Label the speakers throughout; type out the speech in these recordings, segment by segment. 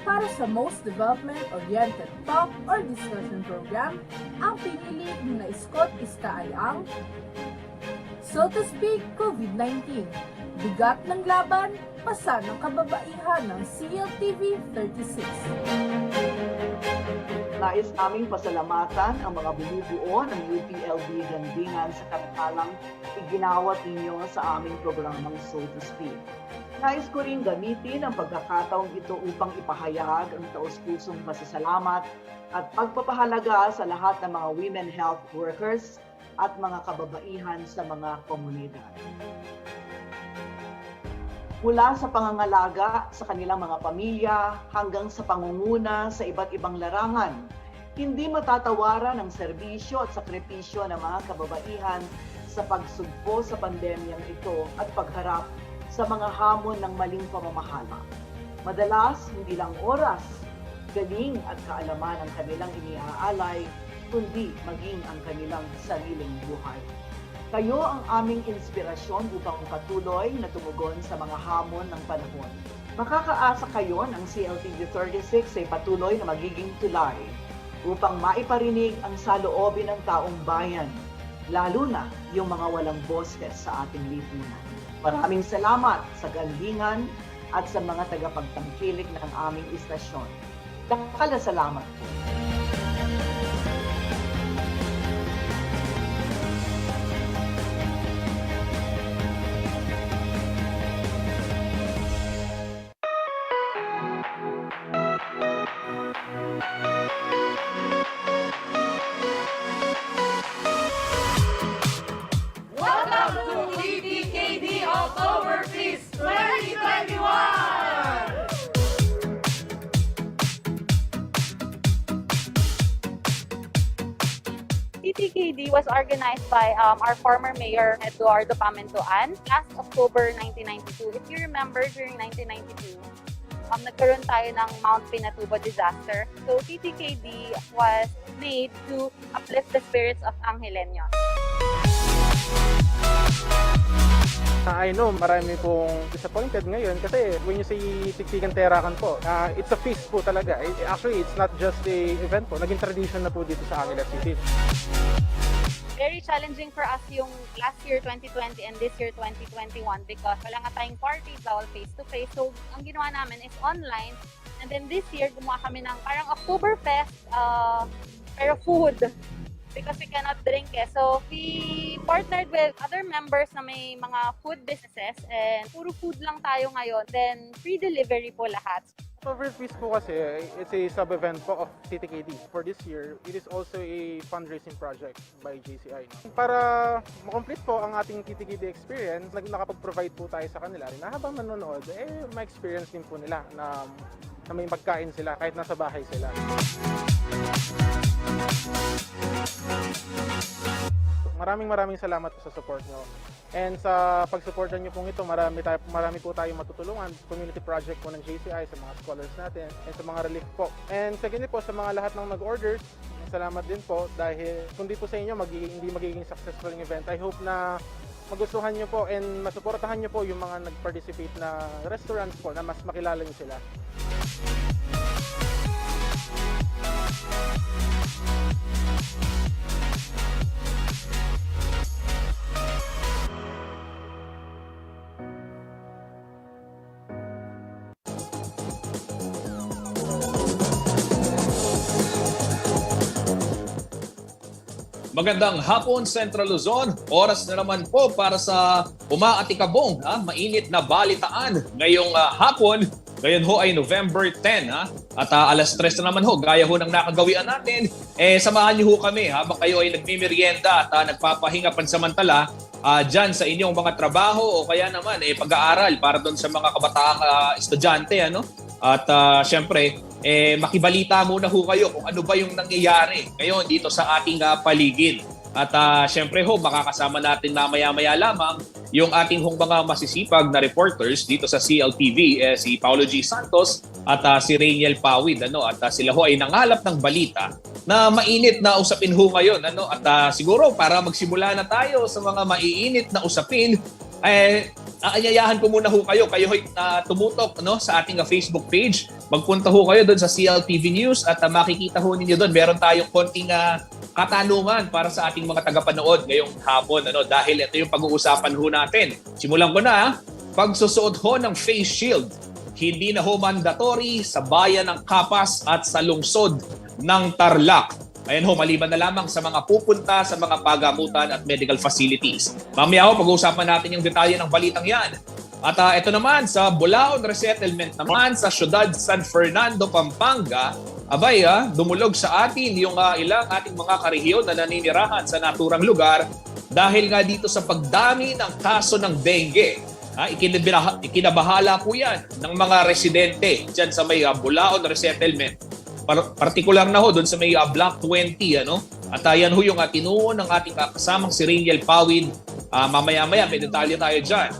Speaker 1: Para sa most development-oriented talk or discussion program, ang pinili na Scott Ista ay ang So to Speak COVID-19, Bigat ng Laban, Pasa ng Kababaihan ng CLTV 36.
Speaker 2: Nais naming pasalamatan ang mga bumubuo ng UPLB Gandingan sa katalang iginawat ninyo sa aming programang So to Speak. Nais ko rin gamitin ang pagkakataong ito upang ipahayag ang taos-pusong pasasalamat at pagpapahalaga sa lahat ng mga women health workers at mga kababaihan sa mga komunidad. Mula sa pangangalaga sa kanilang mga pamilya hanggang sa pangunguna sa iba't ibang larangan, hindi matatawaran ang serbisyo at sakripisyo ng mga kababaihan sa pagsugpo sa pandemyang ito at pagharap sa mga hamon ng maling pamamahala. Madalas, hindi lang oras, galing at kaalaman ang kanilang iniaalay, kundi maging ang kanilang sariling buhay. Kayo ang aming inspirasyon upang patuloy na tumugon sa mga hamon ng panahon. Makakaasa kayo ng CLTV 36 ay patuloy na magiging tulay upang maiparinig ang saloobin ng taong bayan, lalo na yung mga walang boses sa ating lipunan. Maraming salamat sa galingan at sa mga tagapagtangkilik ng aming istasyon. Dakala salamat po.
Speaker 3: Welcome to TTKD Oktoberfest 2021!
Speaker 4: TTKD was organized by our former mayor, Eduardo Pamentuan, last October 1992. If you remember, during 1992, nagkaroon tayo ng Mount Pinatubo disaster. So TTKD was made to uplift the spirits of Angeleños.
Speaker 5: I know marami pong disappointed ngayon kasi when you say Tiktikan Terakan po, it's a feast po talaga. Actually, it's not just a event po. Naging tradition na po dito sa Angeles City.
Speaker 4: Very challenging for us yung last year 2020 and this year 2021 because wala nga tayong party, bawal face-to-face. So, ang ginawa namin is online. And then this year, gumawa kami ng parang Oktoberfest, pero food. Because we cannot drink eh. So, we partnered with other members na may mga food businesses and puro food lang tayo ngayon. Then, free delivery po lahat.
Speaker 5: Oktoberfest po kasi, it's a sub-event po of TTKD. For this year, it is also a fundraising project by JCI. Para makomplete po ang ating TTKD experience, nakapag-provide po tayo sa kanila rin na habang nanonood, ma-experience din po nila na may magkain sila kahit nasa bahay sila. Maraming salamat po sa support nyo. And sa pag-supportan nyo pong ito, marami po tayong matutulungan. Community project po ng JCI sa mga scholars natin and sa mga relief po. And secondly po, sa mga lahat ng nag-orders, salamat din po dahil kung di po sa inyo, hindi magiging successful yung event. I hope na magustuhan nyo po and masuportahan nyo po yung mga nag-participate na restaurants po na mas makilala nyo sila.
Speaker 6: Magandang hapon, Central Luzon. Oras na naman po para sa umaatikabong, mainit na balitaan ngayong hapon. Ngayon ho ay November 10 at alas 3 na naman ho, gaya ho ng nakagawian natin. Samahan niyo ho kami habang kayo ay nagmimerienda at nagpapahinga pansamantala dyan sa inyong mga trabaho o kaya naman pag-aaral para doon sa mga kabataang estudyante. At syempre, makibalita muna ho kayo kung ano ba yung nangyayari ngayon dito sa ating paligid. At syempre ho, makakasama natin mamaya-maya lamang yung ating mga masisipag na reporters dito sa CLTV, si Paulo G. Santos at si Rainiel Pawid. At sila ho ay nangalap ng balita na mainit na usapin ho ngayon. At siguro para magsimula na tayo sa mga maiinit na usapin, aanyayahan ko muna ho kayo. Kayo ho'y tumutok sa ating Facebook page. Magpunta ho kayo doon sa CLTV News at makikita ho ninyo doon. Meron tayong konting katanungan para sa ating mga tagapanood ngayong hapon. Dahil ito yung pag-uusapan ho natin. Simulan ko na. Pagsusuot ho ng face shield. Hindi na ho mandatory sa bayan ng Capas at sa lungsod ng Tarlac. Ayan ho, maliban na lamang sa mga pupunta sa mga pagamutan at medical facilities. Mamaya ho, pag-uusapan natin yung detalye ng balitang yan. At ito naman, sa Bulaon Resettlement naman sa siyudad San Fernando, Pampanga, dumulog sa atin yung ilang ating mga karehiyon na naninirahan sa naturang lugar dahil nga dito sa pagdami ng kaso ng dengue. Ikinabahala po yan ng mga residente dyan sa may Bulaon Resettlement. Partikular na ho doon sa may Block 20. At yan ho yung tinuon ng ating kasamang si Rainiel Pawid. Mamaya-maya may detalye tayo dyan.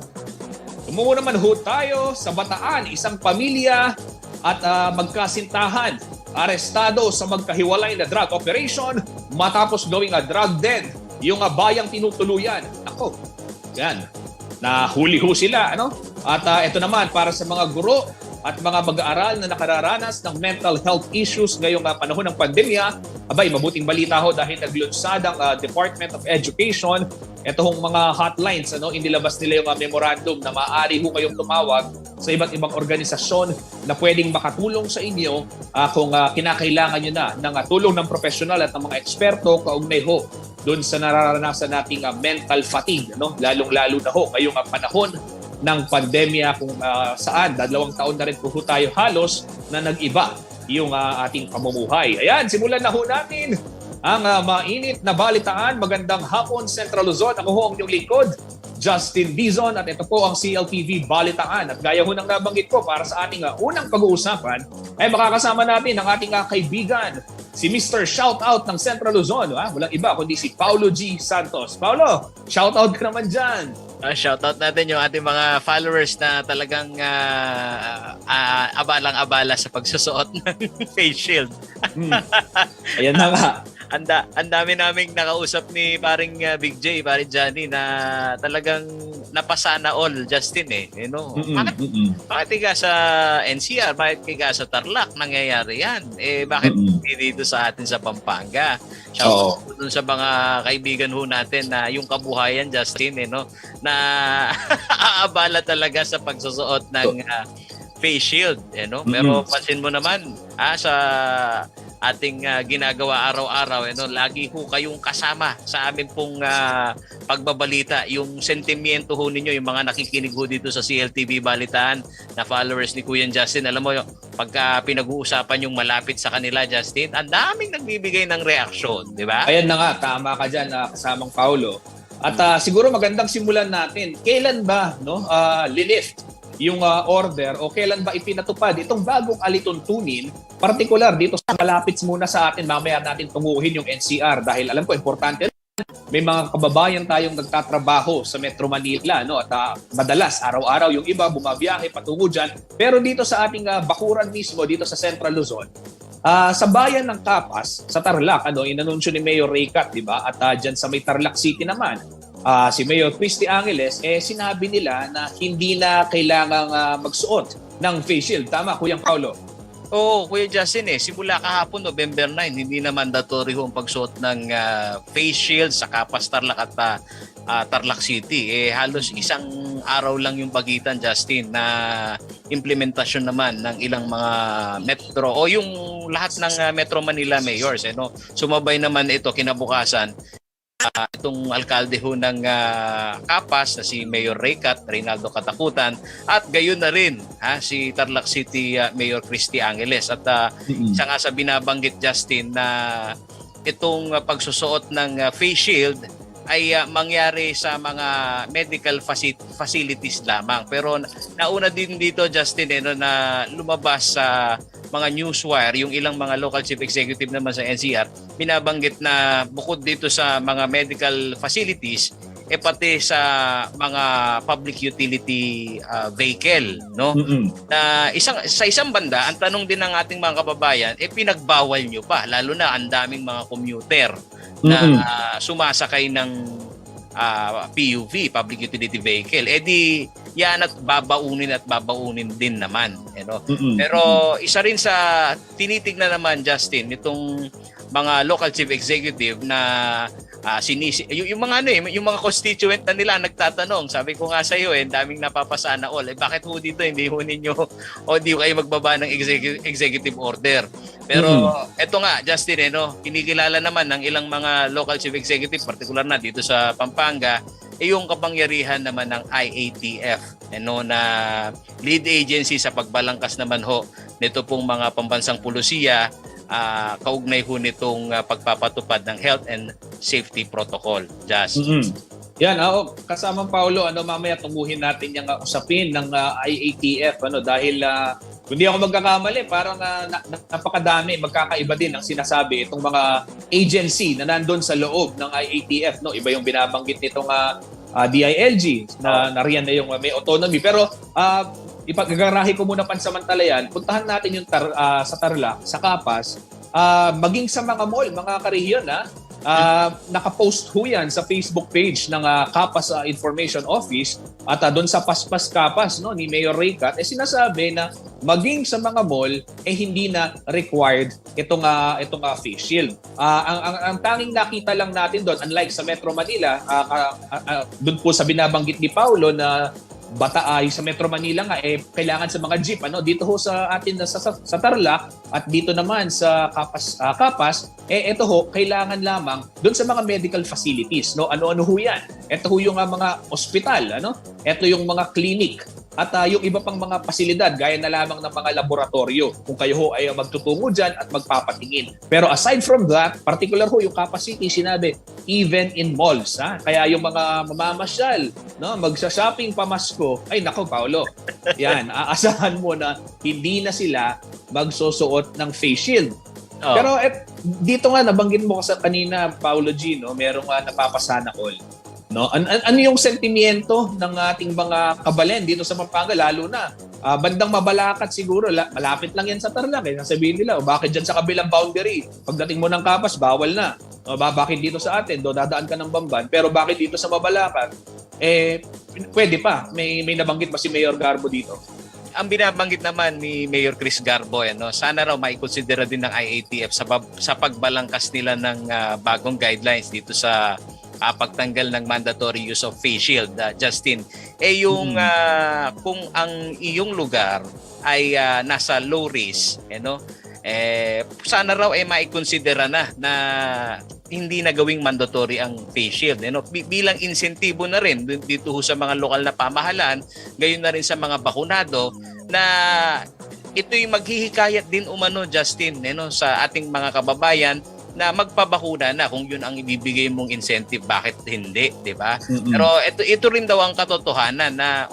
Speaker 6: Tumungo naman ho tayo sa Bataan, isang pamilya at magkasintahan. Arestado sa magkahiwalay na drug operation matapos gawing drug den yung bayang tinutuluyan. Ako, yan. Nahuli ho sila. At ito naman para sa mga guro at mga mag-aaral na nakararanas ng mental health issues ngayong panahon ng pandemya. Mabuting balita ho dahil naglunsad ang Department of Education. Ito hong mga hotlines, inilabas nila yung memorandum na maaari ho kayong tumawag sa iba't ibang organisasyon na pwedeng makatulong sa inyo kung kinakailangan nyo na ng tulong ng profesional at ng mga eksperto kaugnay ho doon sa nararanasan nating mental fatigue, lalong-lalo na ho ngayong panahon ng pandemya kung saan 2 taon na rin po tayo halos na nag-iba yung ating pamumuhay. Ayan, simulan na ho natin ang mainit na balitaan. Magandang hapon, Central Luzon. Ako ho ang inyong lingkod, Justin Dizon, at ito po ang CLTV Balitaan. At gaya ho ng nabanggit ko para sa ating unang pag-uusapan, ay makakasama natin ang ating kaibigan, si Mr. Shoutout ng Central Luzon. Walang iba kundi si Paulo G. Santos. Paulo, shoutout ka naman dyan.
Speaker 7: Shoutout natin yung ating mga followers na talagang abalang-abala sa pagsusuot ng face shield.
Speaker 6: Ayan na nga.
Speaker 7: Ang dami naming nakausap ni paring Big J, paring Johnny na talagang napasana all, Justin Bakit higa sa NCR? Bakit higa sa Tarlac? Nangyayari yan. Bakit hindi dito sa atin sa Pampanga? Shoutout dun sa mga kaibigan ho natin na yung kabuhayan, Justin, na aabala talaga sa pagsusuot ng face shield. Pero pansin mo naman sa ating ginagawa araw-araw, lagi ho kayong kasama sa amin pong pagbabalita. Yung sentimiento ho ninyo, yung mga nakikinig ho dito sa CLTV Balitaan na followers ni Kuya Justin, alam mo, pagka pinag-uusapan yung malapit sa kanila, Justin, ang daming nagbibigay ng reaksyon, di ba?
Speaker 6: Ayan na nga, tama ka dyan, kasamang Paulo. At siguro magandang simulan natin. Kailan ba lilift yung order o kailan ba ipinatupad itong bagong alituntunin, partikular dito sa malapit muna sa atin, mamaya natin tunguhin yung NCR dahil alam ko importante may mga kababayan tayong nagtatrabaho sa Metro Manila at madalas araw-araw yung iba bumabiyahe patungo dyan, pero dito sa ating bakuran mismo dito sa Central Luzon, sa bayan ng Capas, sa Tarlac, inanunsyo ni Mayor Raycat, di ba? At dyan sa may Tarlac City naman, si Mayor Christy Angeles, sinabi nila na hindi na kailangang magsuot ng face shield. Tama, Kuyang Paulo?
Speaker 7: Oo, Kuya Justin, simula kahapon, November 9, hindi na mandatory ang pagsuot ng face shield sa Capas, Tarlac at Tarlac City. Halos isang araw lang yung pagitan, Justin, na implementasyon naman ng ilang mga metro o yung lahat ng Metro Manila mayors. Sumabay naman ito kinabukasan. Itong alkalde ho ng Capas na si Mayor Raycat, Reynaldo Katakutan, at gayon na rin si Tarlac City Mayor Christy Angeles. At isa nga sa binabanggit, Justin, na itong pagsusuot ng face shield ay mangyari sa mga medical facilities lamang. Pero nauna din dito, Justin, na lumabas sa mga newswire, yung ilang mga local chief executive naman sa NCR, binabanggit na bukod dito sa mga medical facilities, pati sa mga public utility vehicle, na sa isang banda, ang tanong din ng ating mga kababayan, pinagbawal nyo pa, lalo na ang daming mga commuter na sumasakay ng PUV, public utility vehicle. Di yan at babaunin din naman. Pero isa rin sa tinitignan naman, Justin, itong mga local chief executive na yung mga yung mga constituent na nila nagtatanong. Sabi ko nga sa iyo, daming napapasana all. Bakit ho dito hindi ho ninyo o di kayo magbaba ng executive order? Pero eto nga, Justin, kinikilala naman ng ilang mga local chief executive, particular na dito sa Pampanga, yung kapangyarihan naman ng IATF, na lead agency sa pagbalangkas naman ho nito pong mga pambansang pulisiya, kaugnay ho nitong pagpapatupad ng health and safety protocol. Just.
Speaker 6: Yan, kasamang Paolo, mamaya tunguhin natin yung usapin ng IATF, dahil kung di ako magkakamali, parang napakadami, magkakaiba din ang sinasabi itong mga agency na nandun sa loob ng IATF. Iba yung binabanggit nitong DILG na nariyan na yung may autonomy. Pero ipagagarahe ko muna pansamantala yan, puntahan natin yung sa Tarlac, sa Kapas, maging sa mga mall, mga karehiyon, nakapost ho yan sa Facebook page ng Kapas Information Office at doon sa Paspas Kapas ni Mayor Raycat, sinasabi na maging sa mga mall hindi na required itong face shield. Ang tanging nakita lang natin doon, unlike sa Metro Manila, doon po sa binabanggit ni Paulo na sa Metro Manila nga kailangan sa mga jeep dito ho sa atin sa Tarlac at dito naman sa Kapas ito ho kailangan lamang doon sa mga medical facilities ano ho yan, ito ho yung mga ospital ito yung mga clinic at yung iba pang mga pasilidad gaya na lamang ng mga laboratorio kung kayo ho ay magtutungo dyan at magpapatingin. Pero aside from that, particular ho yung capacity, sinabi, even in malls. Kaya yung mga mamamasyal, magsa-shopping pamasko, ay nako Paolo, yan, aasahan mo na hindi na sila magsusuot ng face shield. Pero dito nga, nabanggit mo sa kanina, Paolo G, merong napapasana all. Ano yung sentimiento ng ating mga kabalen dito sa Pampanga, lalo na bandang Mabalacat siguro, malapit lang yan sa Tarlac. Sasabihin nila, bakit dyan sa kabilang boundary? Pagdating mo ng Kapas, bawal na. Bakit dito sa atin? Dadaan ka ng Bamban. Pero bakit dito sa Mabalacat? Pwede pa. May nabanggit pa si Mayor Garbo dito.
Speaker 7: Ang binabanggit naman ni Mayor Chris Garbo, sana raw maikonsidera din ng IATF sa pagbalangkas nila ng bagong guidelines dito sa pagtanggal ng mandatory use of face shield, Justin. Kung ang iyong lugar ay nasa low risk, sana raw maikonsidera na hindi na gawing mandatory ang face shield. Bilang insentibo na rin dito sa mga lokal na pamahalaan, gayon na rin sa mga bakunado na ito'y maghihikayat din umano, Justin, sa ating mga kababayan na magpabakuna na kung yun ang ibibigay mong incentive, bakit hindi, di ba? Pero ito rin daw ang katotohanan na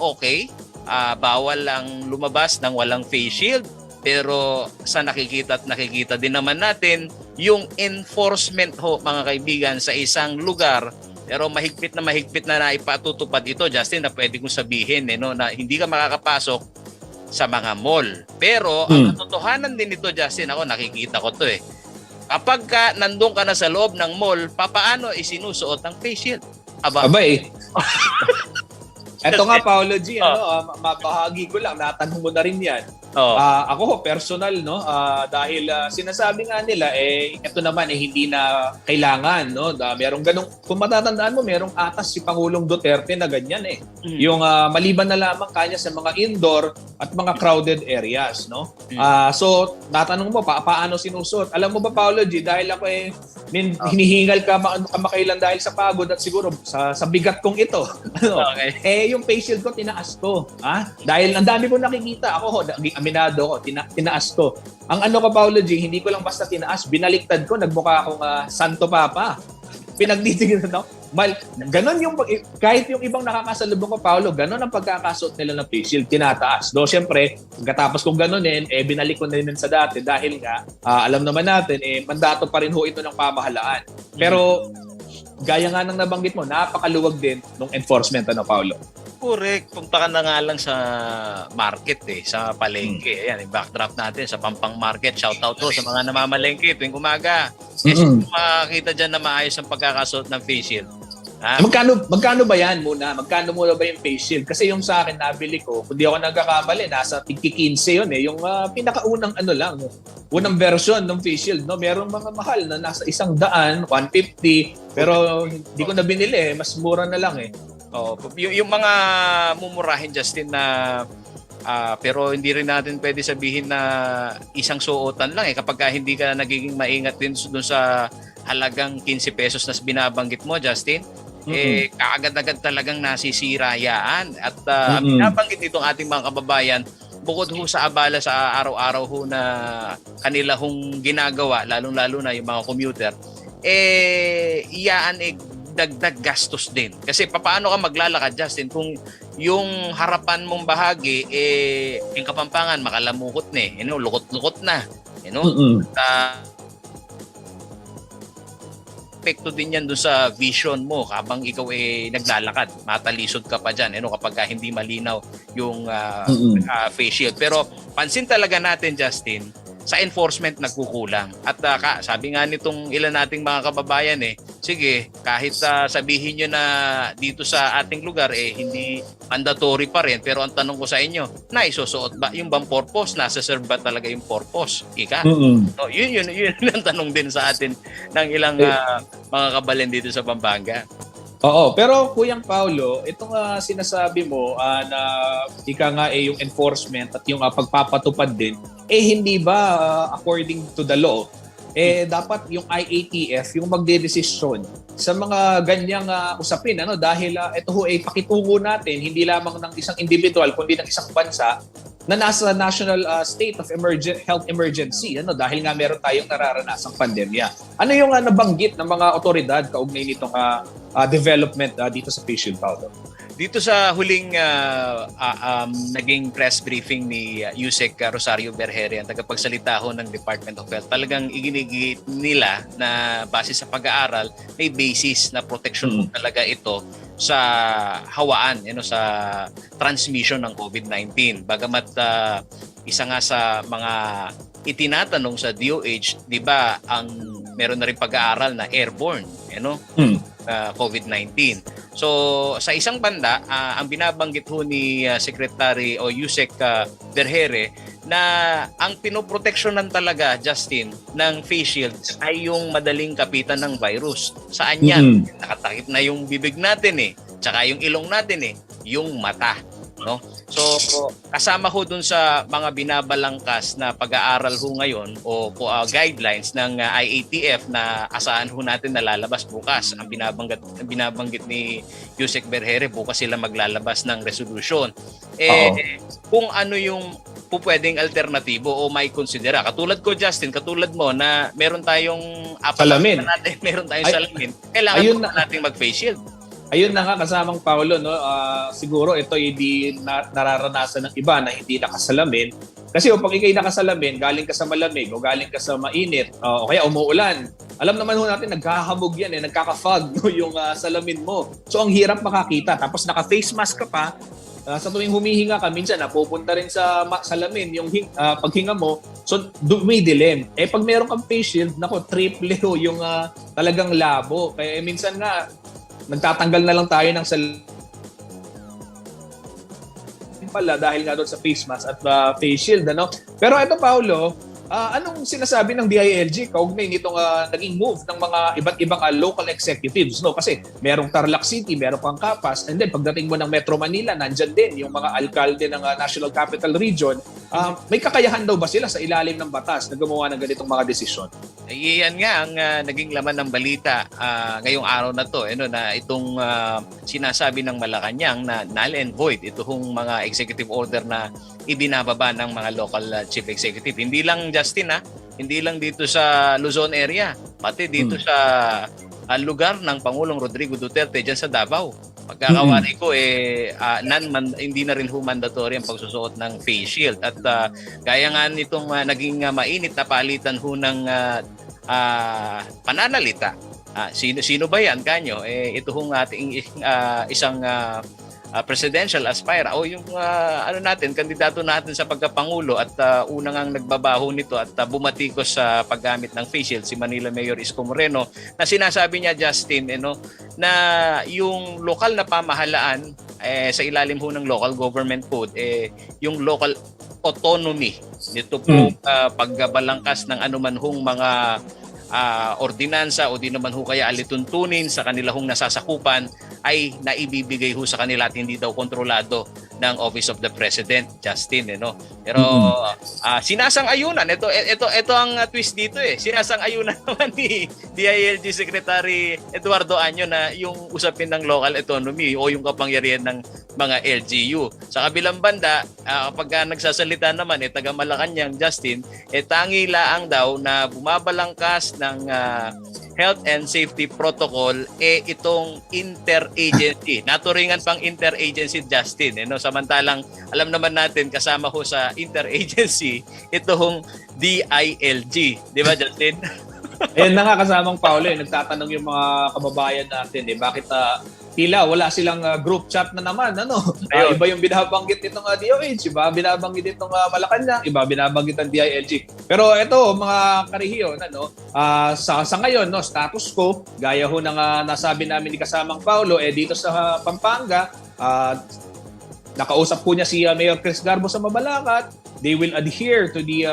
Speaker 7: bawal lang lumabas ng walang face shield, pero sa nakikita din naman natin yung enforcement mga kaibigan sa isang lugar, pero mahigpit na naipatutupad ito, Justin, na pwede kong sabihin na hindi ka makakapasok sa mga mall. Pero ang katotohanan din ito, Justin, ako nakikita ko to kapag nandun ka na sa loob ng mall, papaano isinusuot ang face shield?
Speaker 6: Abay. Ito nga, Paolo G, mabahagi ko lang, natanong mo na rin yan. Ako personal, dahil sinasabi nga nila, ito naman hindi na kailangan, merong ganong, kung matatandaan mo, merong atas si Pangulong Duterte na ganyan Yung maliban na lamang kanya sa mga indoor at mga crowded areas, So, natanong mo, paano sinusuot? Alam mo ba, Paolo G, dahil ako hinihingal ka kamakailan dahil sa pagod at siguro sa bigat kong ito. Yung face shield ko, tinaas ko. Dahil ang dami ko nakikita. Ako, aminado ko, tinaas ko. Ang ko, Paolo G, hindi ko lang basta tinaas, binaliktad ko, nagmukha akong Santo Papa. Pinagtitignan ako. Ganon yung, kahit yung ibang nakakasalubong ko, Paolo, ganon ang pagkakasuot nila ng face shield, tinataas. Siyempre, pagkatapos kong ganonin, binalik ko na rin sa dati dahil nga, alam naman natin, mandato pa rin ho ito ng pamahalaan. Pero, gaya nga ng nabanggit mo, napakaluwag din ng enforcement, Paolo?
Speaker 7: Correct. Punta ka na nga lang sa market sa palengke. Ayan, i-backdrop natin sa Pampang Market. Shoutout to sa mga namamalengke tuwing umaga. Makakita dyan na maayos ang pagkakasuot ng face shield.
Speaker 6: Magkano ba yan muna? Magkano muna ba yung face shield? Kasi yung sa akin nabili ko, kung di ako nagkakamali, nasa tigki 15 yun eh. Yung pinakaunang unang version ng face shield. No? Merong mga mahal na nasa 100, 150. Pero hindi ko na binili eh. Mas mura na lang eh.
Speaker 7: Yung mga mumurahin, Justin, na pero hindi rin natin pwede sabihin na isang suotan lang eh. Kapag hindi ka nagiging maingat din dun sa halagang 15 pesos na binabanggit mo, Justin, kaagad-agad talagang nasisira yan. At binabanggit nitong ating mga kababayan, bukod ho sa abala sa araw-araw ho na kanila hong ginagawa, lalong-lalo na yung mga commuter, iyaan dagdag gastos din. Kasi paano ka maglalakad, Justin, kung yung harapan mong bahagi, yung Kapampangan, makalamukot na eh. Lukot-lukot na. Epekto din yan doon sa vision mo habang ikaw naglalakad. Matalisod ka pa dyan kapag hindi malinaw yung face shield. Pero pansin talaga natin, Justin, sa enforcement nagkukulang. At sabi nga nitong ilan nating mga kababayan sige, kahit sabihin nyo na dito sa ating lugar hindi mandatory pa rin. Pero ang tanong ko sa inyo, isusuot ba yung bang purpose? Nasa serve ba talaga yung purpose? Ika? So, yun ang tanong din sa atin ng ilang mga kabalan dito sa Pampanga.
Speaker 6: Oo, pero Kuyang Paulo, itong sinasabi mo na ika nga yung enforcement at yung pagpapatupad din, hindi ba according to the law, dapat yung IATF yung magdedesisyon sa mga ganyang usapin, dahil ito ho pakitungo natin hindi lamang ng isang individual kundi ng isang bansa na nasa national state of health emergency dahil nga meron tayong nararanasang pandemya. Ano yung nabanggit ng mga otoridad kaugnay nitong development dito sa face shield, Paulo?
Speaker 7: Dito sa huling naging press briefing ni Yusek Rosario Berhere, ang tagapagsalita ho ng Department of Health, talagang iginigit nila na base sa pag-aaral, may basis na protection talaga ito sa hawaan, sa transmission ng COVID-19. Bagamat isa nga sa mga itinatanong sa DOH, di ba, meron na rin pag-aaral na airborne, COVID-19. So, sa isang banda, ang binabanggit ho ni Secretary o Yusek Berhere na ang pinoproteksyonan talaga, Justin, ng face shield ay yung madaling kapitan ng virus. Saan yan? Nakatakip na yung bibig natin tsaka yung ilong natin yung mata. No? So, kasama ho dun sa mga binabalangkas na pag-aaral ho ngayon o guidelines ng IATF na asahan ho natin na lalabas bukas. Ang binabanggit ni Yusek Berhere, bukas sila maglalabas ng resolution. Kung ano yung pwedeng alternatibo o may konsidera. Katulad ko, Justin, katulad mo na meron tayong
Speaker 6: salamin.
Speaker 7: Meron tayong salamin. Kailangan natin mag-face shield.
Speaker 6: Ayun na nga kasamang Paulo, siguro ito hindi nararanasan ng iba na hindi nakasalamin. Kasi pag ikay nakasalamin, galing ka sa malamig o galing ka sa mainit o kaya umuulan, alam naman ho natin nagkahamog yan nagkaka-fog yung salamin mo. So ang hirap makakita. Tapos naka-face mask ka pa. Sa tuwing humihinga ka, minsan napupunta rin sa salamin yung paghinga mo. So dumidilim. Pag meron kang face shield, triple yung talagang labo. Kaya minsan nga, nagtatanggal na lang tayo ng pala dahil nga doon sa face mask at face shield. Pero ito, Paulo, anong sinasabi ng DILG kaugnay nitong naging move ng mga iba't ibang local executives? Kasi merong Tarlac City, merong pang Capas, and then pagdating mo ng Metro Manila, nandyan din yung mga alkalde ng National Capital Region. May kakayahan daw ba sila sa ilalim ng batas na gumawa ng ganitong mga desisyon?
Speaker 7: Yan nga ang naging laman ng balita ngayong araw na to, na itong sinasabi ng Malacanang na null and void, itong mga executive order na ibinababa ng mga local chief executive. Hindi lang, Justin, hindi lang dito sa Luzon area, pati dito sa lugar ng Pangulong Rodrigo Duterte dyan sa Davao. Pagkakawari ko, hindi na rin mandatory ang pagsusuot ng face shield. At gaya nga nitong naging mainit na palitan ng pananalita. Sino ba yan, kanyo? Ito hong ating isang presidential aspirant o yung kandidato natin sa pagkapangulo at unang ang nagbabaho nito at bumatikos sa paggamit ng face shield, si Manila Mayor Isko Moreno, na sinasabi niya, Justin, na yung lokal na pamahalaan sa ilalim ho ng local government code, yung local autonomy nito po pagbalangkas ng anuman hong mga ordinansa o di naman ho kaya alituntunin sa kanila hong nasasakupan ay naibibigay ho sa kanila at hindi daw kontrolado ng Office of the President, Justin, Pero sinasang-ayunan, ito ang twist dito sinasang-ayunan naman ni DILG Secretary Eduardo Año na yung usapin ng local autonomy o yung kapangyarihan ng mga LGU. Sa kabilang banda, pag nagsasalita naman taga Malacanang, Justin, tangi laang daw na bumabalangkas ng health and safety protocol itong interagency. Naturingan pang interagency, Justin. Samantalang alam naman natin kasama ho sa interagency itong DILG. Di ba, Justin?
Speaker 6: Kasamang Paolo, nagtatanong yung mga kababayan natin, bakit tila wala silang group chat na naman, iba yung binabanggit nitong DOH, iba binabanggit nitong Malacanang, iba binabanggit ng DILG. Pero ito, mga karehiyon, sa ngayon, status quo, gaya ho ng nasabi namin ni kasamang Paolo, dito sa Pampanga, nakausap po niya si Mayor Chris Garbo sa Mabalacat. They will adhere to the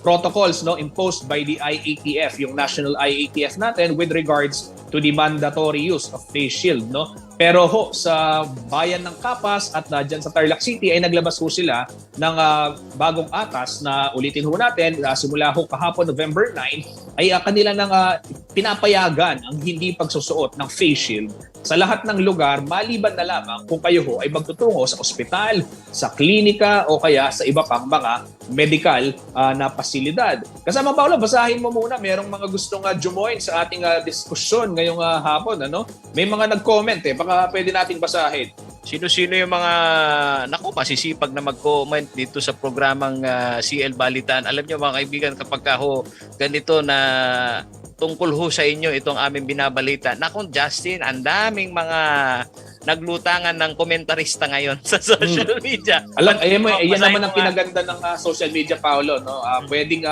Speaker 6: protocols imposed by the IATF, yung national IATF natin, with regards to the mandatory use of face shield. Pero sa bayan ng Capas at dyan sa Tarlac City ay naglabas ho sila ng bagong atas na ulitin ho natin, simula ho kahapon November 9, ay kanila nang pinapayagan ang hindi pagsusuot ng face shield sa lahat ng lugar, maliban na lamang kung kayo ho ay magtutungo sa ospital, sa klinika o kaya sa iba pang mga medical na pasilidad. Kasama Paolo, basahin mo muna, merong mga gustong join sa ating diskusyon ngayong hapon. May mga nag-comment baka pwede nating basahin.
Speaker 7: Sino-sino yung mga masisipag na mag-comment dito sa programang CL Balitaan? Alam nyo mga kaibigan, kapag ganito na tungkol ho sa inyo itong aming binabalita. Justin, ang daming mga naglutangan ng komentarista ngayon sa social media.
Speaker 6: Alam, yan naman ang pinaganda ng social media, Paolo. Pwedeng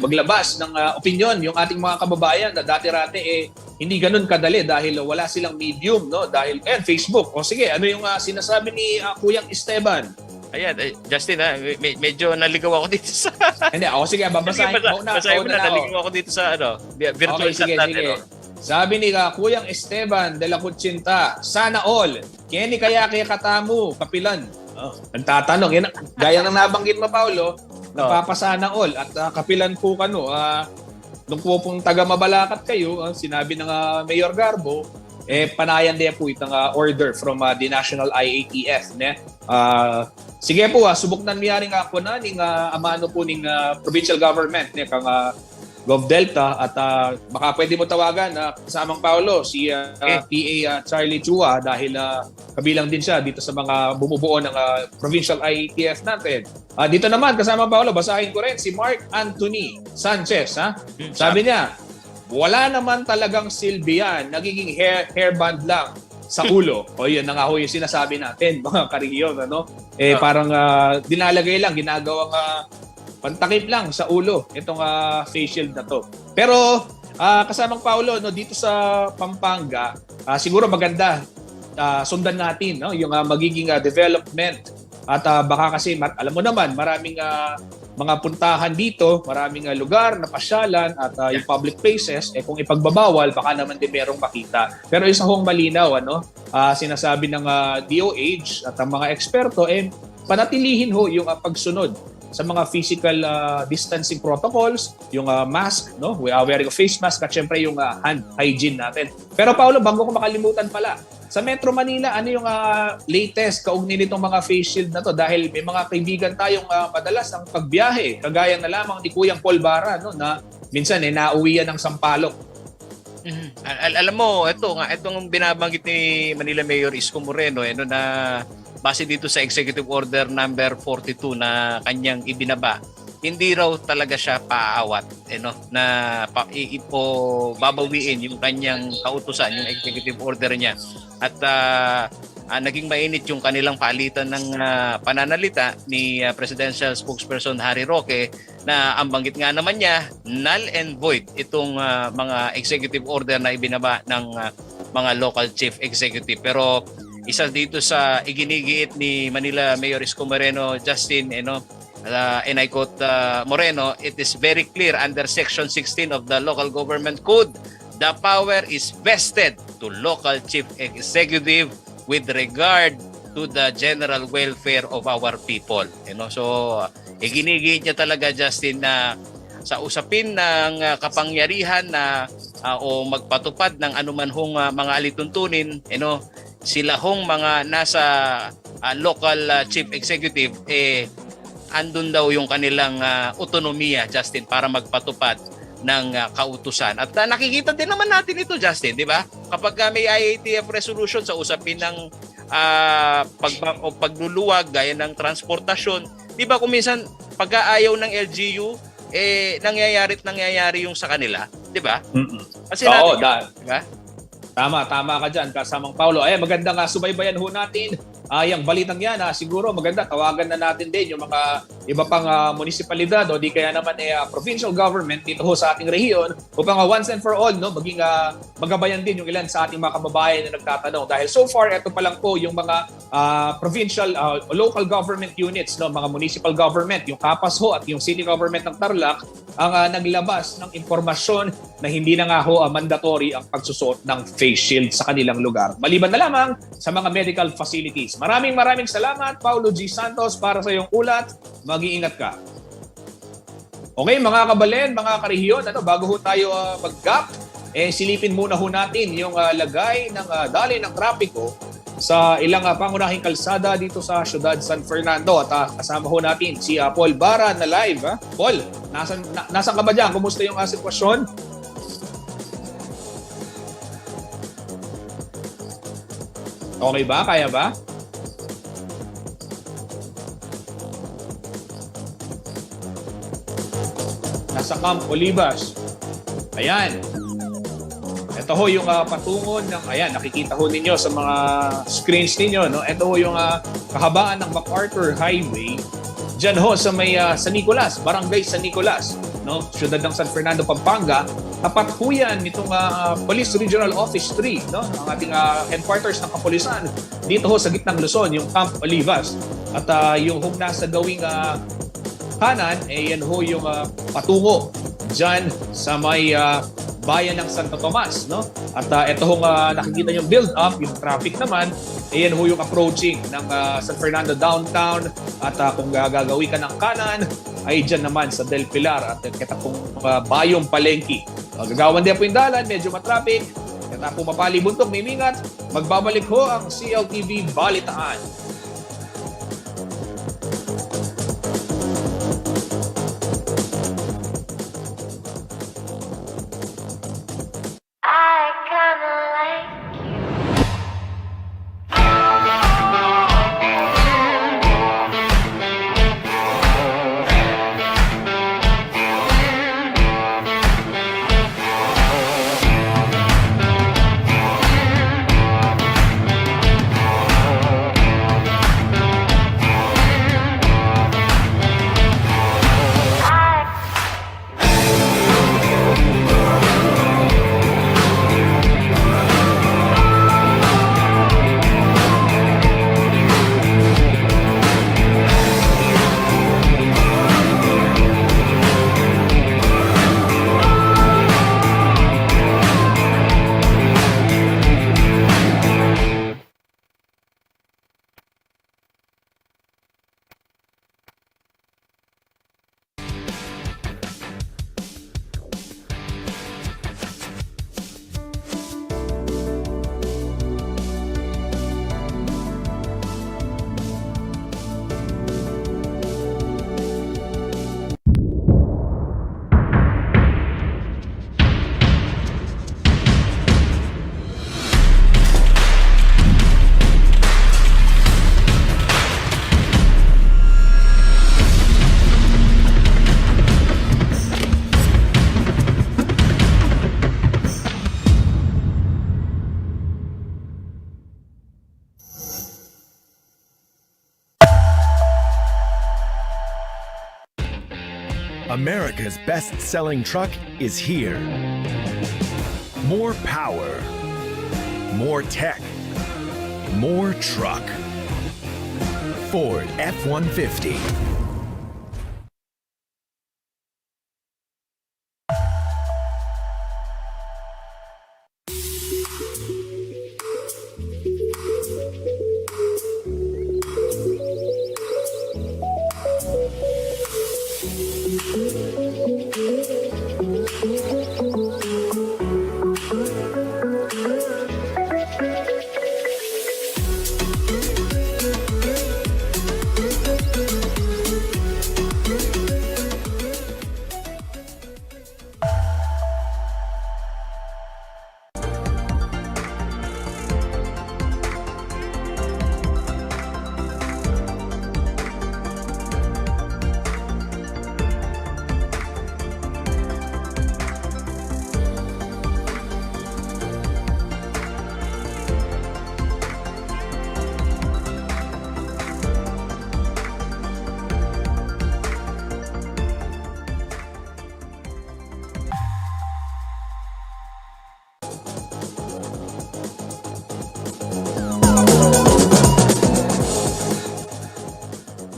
Speaker 6: maglabas ng opinion yung ating mga kababayan na dati-rati hindi ganun kadali dahil wala silang medium, dahil Facebook. O sige, ano yung sinasabi ni Kuyang Esteban?
Speaker 7: Ayan, Justin, medyo naligaw ako dito sa...
Speaker 6: Hindi, sige, babasahin mo na.
Speaker 7: Basahin mo na, naligaw ako dito sa virtual chat natin.
Speaker 6: Sabi ni Kuyang Esteban de la Cutsinta, sana all, kini kaya katamu, kapilan. Nagtatanong, yan, gaya ng nabanggit mo, Paulo, napapasana all at kapilan po kano. Nung po pong taga Mabalacat kayo, sinabi ng Mayor Garbo, panayan din po itong order from the National IATF. Sige po, subuknan niya rin ako na ning amano po ning provincial government kang GovDelta at baka pwede mo tawagan kasamang Paolo si PA Charlie Chua dahil kabilang din siya dito sa mga bumubuo ng provincial IATF natin. Dito naman kasamang Paolo, basahin ko rin si Mark Anthony Sanchez. Sabi niya, wala naman talagang silbi yan, nagiging hairband lang sa ulo. O yun na nga ho yung sinasabi natin, mga karehiyon. Parang dinalagay lang, ginagawang pantakip lang sa ulo itong face shield na to. Pero kasamang Paulo, dito sa Pampanga, siguro maganda sundan natin yung magiging development at baka kasi alam mo naman maraming mga puntahan dito, maraming lugar na pasyalan at yung public places, kung ipagbabawal, baka naman din merong makita. Pero isa hong malinaw, sinasabi ng DOH at ang mga eksperto, panatilihin ho yung pagsunod sa mga physical distancing protocols, yung mask, wearing a face mask at syempre yung hand hygiene natin. Pero Paolo, bago ko makalimutan pala, sa Metro Manila, ano yung latest kaugnay nitong mga face shield na to? Dahil may mga kaibigan tayong madalas ang pagbiyahe, kagaya na lamang ni Kuyang Paul Bara, na minsan nauwi yan ng Sampaloc.
Speaker 7: Alam mo, itong binabanggit ni Manila Mayor Isko Moreno, na base dito sa Executive Order number 42 na kanyang ibinaba, hindi raw talaga siya paawat na babawiin yung kanyang kautusan, yung executive order niya. At naging mainit yung kanilang palitan ng pananalita ni Presidential Spokesperson Harry Roque na ang banggit nga naman niya, null and void itong mga executive order na ibinaba ng mga local chief executive. Pero isa dito sa iginigiit ni Manila Mayor Isko Moreno, Justin, and I quote Moreno, "It is very clear under Section 16 of the Local Government Code, the power is vested to local chief executive with regard to the general welfare of our people." So iginigiit niya talaga, Justin, na sa usapin ng kapangyarihan na o magpatupad ng anuman hong mga alituntunin, sila hong mga nasa local chief executive, andun daw yung kanilang otonomiya, Justin, para magpatupad ng kautusan. At nakikita din naman natin ito, Justin, di ba? Kapag may IATF resolution sa usapin ng pagluluwag, gaya ng transportasyon, di ba kung minsan pag-aayaw ng LGU, nangyayari yung sa kanila, di ba? Kasi
Speaker 6: Oo,
Speaker 7: di ba?
Speaker 6: Tama ka dyan, kasamang Paulo. Magandang subaybayan ho natin yung balitang yan. Siguro maganda, tawagan na natin din yung mga iba pang munisipalidad o di kaya naman provincial government dito ho sa ating rehiyon upang once and for all maging magabayan din yung ilan sa ating mga kababayan na nagtatanong. Dahil so far, ito pa lang po yung mga provincial local government units, mga municipal government, yung Kapas ho at yung city government ng Tarlac, ang naglabas ng impormasyon na hindi na nga ho mandatory ang pagsusuot ng face shield sa kanilang lugar. Maliban na lamang sa mga medical facilities. Maraming salamat, Paulo G. Santos, para sa iyong ulat. Mag-iingat ka. Okay, mga kabalen, mga karehiyon, bago ho tayo mag-gap, silipin muna ho natin yung lagay ng daloy ng trapiko sa ilang pangunahing kalsada dito sa Syudad San Fernando. At kasama ho natin si Paul Bara na live. Paul, nasan ka ba dyan? Kumusta yung sitwasyon? Okay ba? Kaya ba? Nasa Camp Olivas. Ayan. Ito ho yung patungon ng, ayan, nakikita ho ninyo sa mga screens ninyo, Ito ho yung kahabaan ng MacArthur Highway. Diyan ho sa may San Nicolas, Barangay San Nicolas, Syudad ng San Fernando, Pampanga. Tapat ho yan nitong Police Regional Office 3, ang ating headquarters ng kapulisan. Dito ho sa gitnang Luzon, yung Camp Olivas. At yung hong nasa gawing kanan, yan ho yung patungo dyan sa may bayan ng Santo Tomas, At ito hong nakikita yung build up, yung traffic naman, yan ho yung approaching ng San Fernando downtown. At kung gagawin ka ng kanan, ay dyan naman sa Del Pilar at kita pong Bayong Palengke. Gagawan din po yung dalan, medyo matraffic. Kita pong Mapali Buntong, Mimingat. Magbabalik ho ang CLTV Balitaan.
Speaker 8: America's best-selling truck is here. More power, more tech, more truck. Ford F-150.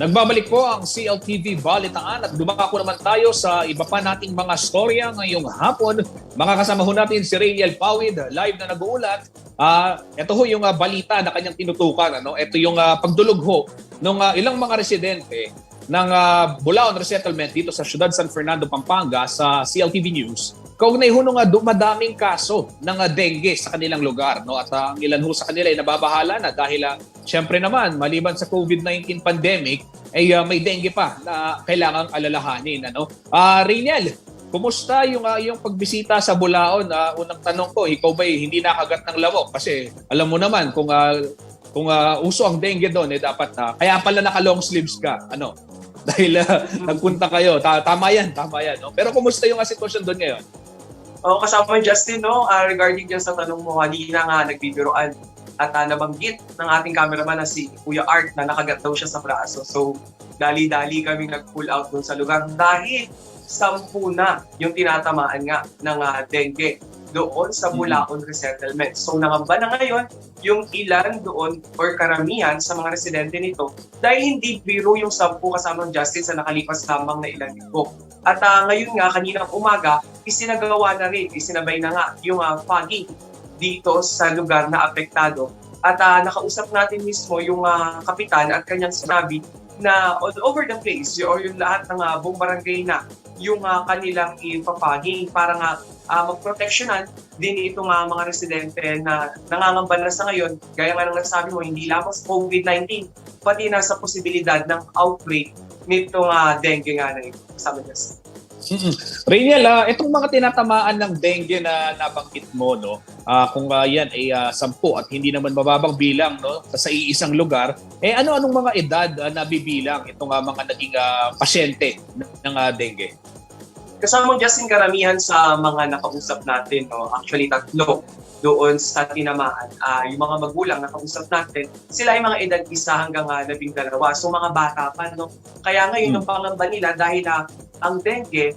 Speaker 6: Nagbabalik po ang CLTV Balitaan at dumako naman tayo sa iba pa nating mga storya ngayong hapon. Makakasama ho natin si Rainiel Pawid, live na nag-uulat. Ito ho yung balita na kanyang tinutukan. Ito yung pagdulog ho ng ilang mga residente ng Bulaon Resettlement dito sa Ciudad San Fernando, Pampanga sa CLTV News. Kaugnay ho nung dumadaming kaso ng dengue sa kanilang lugar. At ang ilan ho sa kanila ay nababahala na dahil syempre naman, maliban sa COVID-19 pandemic, ay may dengue pa na kailangang alalahanin. Rainiel, kumusta yung pagbisita sa Bulaon? Unang tanong ko, ikaw ba'y hindi nakagat ng lamok? Kasi alam mo naman, kung uso ang dengue doon, dapat kaya pala naka-long sleeves ka. Dahil nagpunta kayo. Tama yan. Pero kumusta yung sitwasyon doon ngayon?
Speaker 9: Kasama Justin, regarding dyan sa tanong mo, kanina nga nagbibiroan at nabanggit ng ating cameraman na si Kuya Art na nakagat daw siya sa braso. So, dali-dali kaming nag-pull out dun sa lugar dahil 10 na yung tinatamaan nga ng dengue doon sa Bulaon Resettlement. So, nangamba na ngayon yung ilan doon or karamihan sa mga residente nito dahil hindi biro yung 10 kasamang Justin sa nakalipas lamang na ilang linggo. At ngayon nga, kaninang umaga, isinabay na nga yung fogging dito sa lugar na apektado. At nakausap natin mismo yung kapitan at kanyang sinabi na all over the place or yung lahat ng buong barangay na yung kanilang ipapagging para nga magproteksyonan din itong mga residente na nangangamba na sa ngayon. Gaya nga ng nasabi mo, hindi lamang sa COVID-19, pati na sa posibilidad ng outbreak nitong dengue nga na ito. Kasama niya.
Speaker 6: Rainiel, itong mga tinatamaan ng dengue na nabanggit mo, kung yan ay 10 at hindi naman mababang bilang sa iisang lugar, ano-anong mga edad na bibilang itong mga naging pasyente ng dengue?
Speaker 9: Kasama Justin, karamihan sa mga nakausap natin, actually 3 doon sa tinamaan. Yung mga magulang nakausap natin, sila ay mga edad 1 hanggang 12. So mga bata pa. Kaya ngayon ang pangamba nila dahil ang dengue,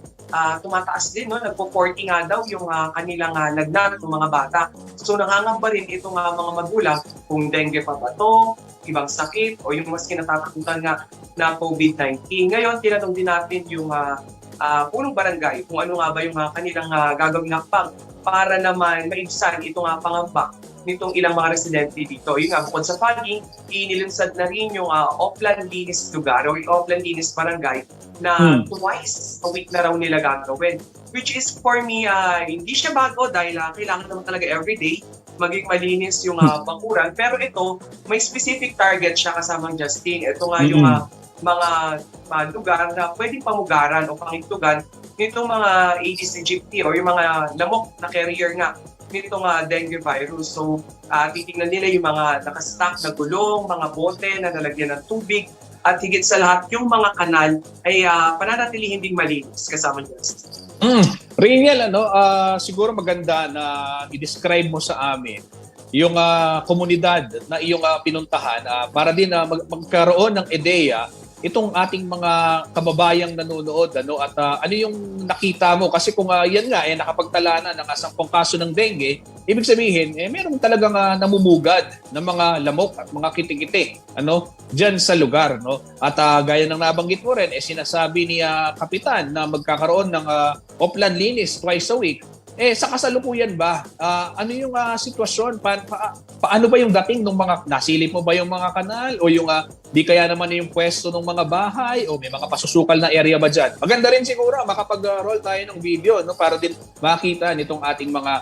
Speaker 9: tumataas din, nagpo-40 nga daw yung kanilang lagnat ng mga bata. So nangangamba rin itong mga magulang kung dengue pa ba to, ibang sakit, o yung mas kinatatakutan nga na COVID-19. Ngayon, tinanong din natin yung punong barangay kung ano nga ba yung kanilang gagawin hakbang para naman maibsan itong pangamba nitong ilang mga residente dito. Yung bukod sa fogging, inilunsad na rin yung Oplan Linis lugar o yung Oplan Linis barangay na twice a week na raw nila gagawin. Which is for me, hindi siya bago dahil kailangan naman talaga everyday maging malinis yung bakuran. Pero ito, may specific target siya kasamang Justin. Ito nga yung mga lugar na pwedeng pamugaran o pangitugan nitong mga Aedes aegypti o yung mga lamok na carrier nga nitong dengue virus. So, titingnan nila yung mga nakastock na gulong, mga bote na nalagyan ng tubig, at higit sa lahat, yung mga kanal ay pananatilihin ding malinis kasama niya.
Speaker 6: Rainiel, siguro maganda na i-describe mo sa amin yung komunidad na iyong pinuntahan para din magkaroon ng ideya itong ating mga kababayang nanonood, ano, at ano yung nakita mo? Kasi kung yan nga, nakapagtala na ng 10 kaso ng dengue, ibig sabihin, meron talagang namumugad ng mga lamok at mga kitikite, ano, dyan sa lugar, no? At gaya ng nabanggit mo rin, sinasabi ni Kapitan na magkakaroon ng offline linis twice a week. Sa kasalukuyan ba, ano yung sitwasyon? Paano ba yung dating ng mga, nasilip mo ba yung mga kanal? O yung di kaya naman yung pwesto ng mga bahay? O may mga pasusukal na area ba dyan? Maganda rin siguro makapag-roll tayo ng video, no, para din makita nitong ating mga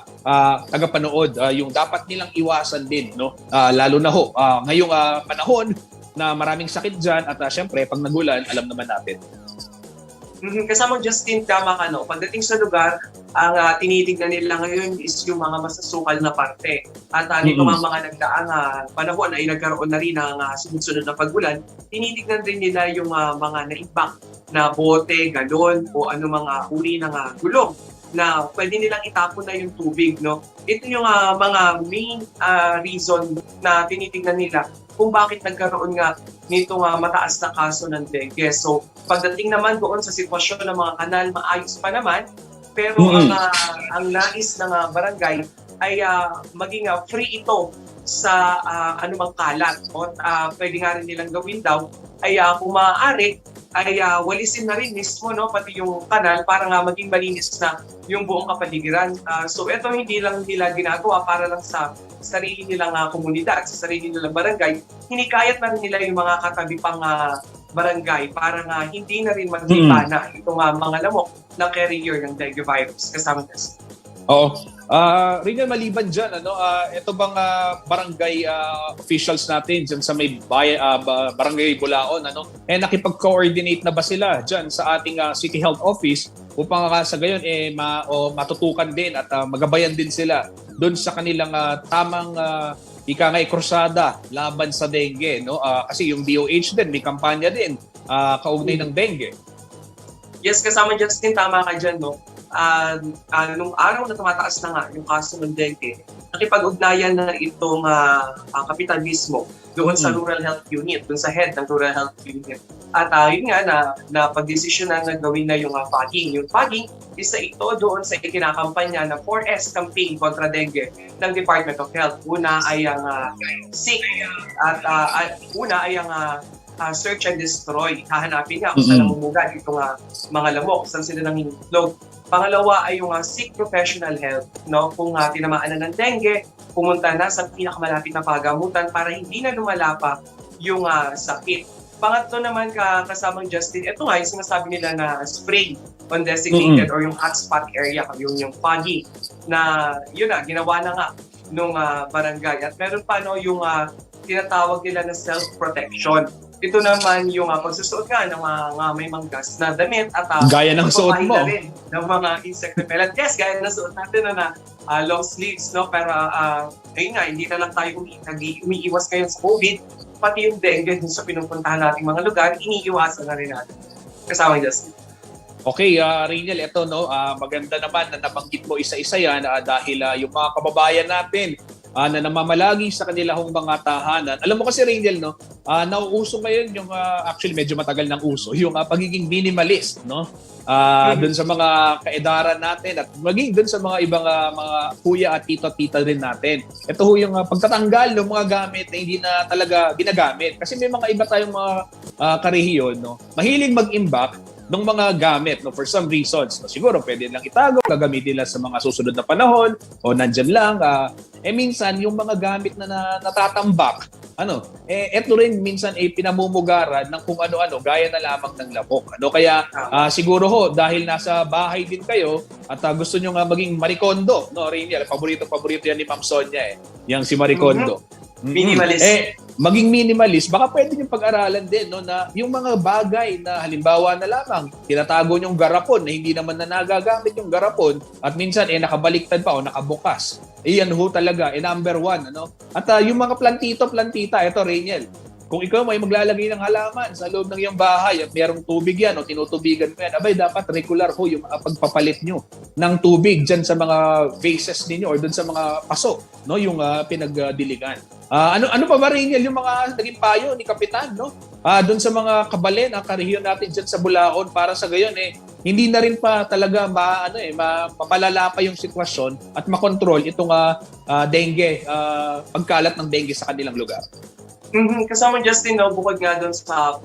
Speaker 6: tagapanood yung dapat nilang iwasan din, no? Lalo na ho, ngayong panahon na maraming sakit dyan at syempre pag nagulan, alam naman natin.
Speaker 9: Kasama Justin, tama ka, no? Pagdating sa lugar, ang tinitignan nila ngayon is yung mga masasukal na parte. At nito mga nagdaang panahon ay nagkaroon na rin ng sunod-sunod na pagulan, tinitignan din nila yung mga na-impact na bote, galon, o ano mga uri ng gulong na pwede nilang itapon na yung tubig, no? Ito yung mga main reason na tinitignan nila kung bakit nagkaroon nga nitong mataas na kaso ng dengue. So, pagdating naman doon sa sitwasyon ng mga kanal, maayos pa naman, pero ang nais ng barangay ay maging free ito sa anumang kalat. O pwede nga rin nilang gawin daw ay kung maaari ay walisin na rin mismo, no, pati yung kanal para nga maging malinis na yung buong kapaligiran. So ito hindi lang nila ginagawa para lang sa sarili nilang komunidad, sa sarili nilang barangay. Hinikayat na rin nila yung mga katabi pang barangay para nga hindi na rin magdipana itong mga lamok na carrier ng dengue virus. Kasama kasi.
Speaker 6: Oo. Rinal, maliban dyan, ano, ito bang barangay officials natin dyan sa may barangay Bulaon, ano, nakipag-coordinate na ba sila dyan sa ating City Health Office upang sa gayon matutukan din at magabayan din sila doon sa kanilang tamang krusada laban sa dengue, no? Kasi yung DOH din, may kampanya din kaugnay ng dengue.
Speaker 9: Yes, kasama Justin, tama ka dyan, no? Nung araw na tumataas na nga yung kaso ng dengue, nakipag-ugnayan na itong kapitan mismo doon sa Rural Health Unit, doon sa head ng Rural Health Unit. At yun nga na pag-desisyon na gawin na yung fogging. Yung fogging, isa ito doon sa ikinakampanya na 4S campaign kontra dengue ng Department of Health. Una ay ang SIC at una ay ang search and destroy. Hahanapin nga kung saan namumugad itong mga lamok, saan sila nangingitlog. Pangalawa ay yung SIC professional health, no? Kung tinamaan na ng dengue, pumunta na sa pinakamalapit na pagamutan para hindi na lumala pa yung sakit. Pangatlo naman kasamang Justin, ito nga yung sinasabi nila na spray on designated or yung hotspot area, yung foggy, na yun ginawa na nga nung barangay. At meron pa yung tinatawag nila na self-protection. Ito naman yung pagsusuot nga ng mga may manggas na damit at
Speaker 6: gaya ng suot mo
Speaker 9: rin ng mga insect repellent. Yes, gaya ng suot natin na long sleeves, no? Pero ayun nga, hindi na lang tayo umiiwas ngayon sa COVID. Pati yung dengue sa pinupuntahan nating mga lugar, iniiwasan na rin natin. Kasama Justin.
Speaker 6: Okay, Rinal, ito, no, maganda naman na nabanggit mo isa-isa yan dahil yung mga kababayan natin na namamalagi sa kanilang mga tahanan. Alam mo kasi, Rinal, no, nauuso ngayon yung, actually medyo matagal ng uso, yung pagiging minimalist, no? Doon sa mga kaedaran natin at maging doon sa mga ibang mga kuya at tito-tita rin natin. Ito ho yung pagtatanggal ng mga gamit na hindi na talaga ginagamit. Kasi may mga iba tayong mga karehiyon, no, mahilig mag-imbak ng mga gamit, no, for some reasons. No, siguro pwede lang itago, gagamitin nila sa mga susunod na panahon o nandyan lang. Minsan yung mga gamit na natatambak, eto rin minsan pinamumugaran ng kung ano-ano gaya na lamang ng lamok. Kaya siguro ho, dahil nasa bahay din kayo at gusto nyo nga maging Maricondo, no, Rinal, paborito yan ni Ma'am Sonia yang si Maricondo.
Speaker 9: Minimalist.
Speaker 6: Maging minimalist, baka pwede nyo pag-aralan din, no, na yung mga bagay na halimbawa na lamang, tinatago nyong garapon na hindi naman na nagagamit yung garapon at minsan nakabaliktad pa o nakabukas. Iyan ho talaga, number one. At yung mga plantita, ito, Rainiel, kung ikaw may maglalagay ng halaman sa loob ng iyong bahay at mayroong tubig yan o tinutubigan mo yan, abay dapat regular ho yung pagpapalit nyo ng tubig dyan sa mga vases ninyo or dun sa mga paso, no, yung pinagdiligan. Ano pa ba rin yan yung mga naging payo ni Kapitan, no? doon sa mga kabalin, ang karehiyon natin dyan sa Bulacan para sa gayon hindi na rin pa talaga mapalala pa yung sitwasyon at makontrol itong dengue, pagkalat ng dengue sa kanilang lugar.
Speaker 9: Kasama Justin, no, bukod nga doon sa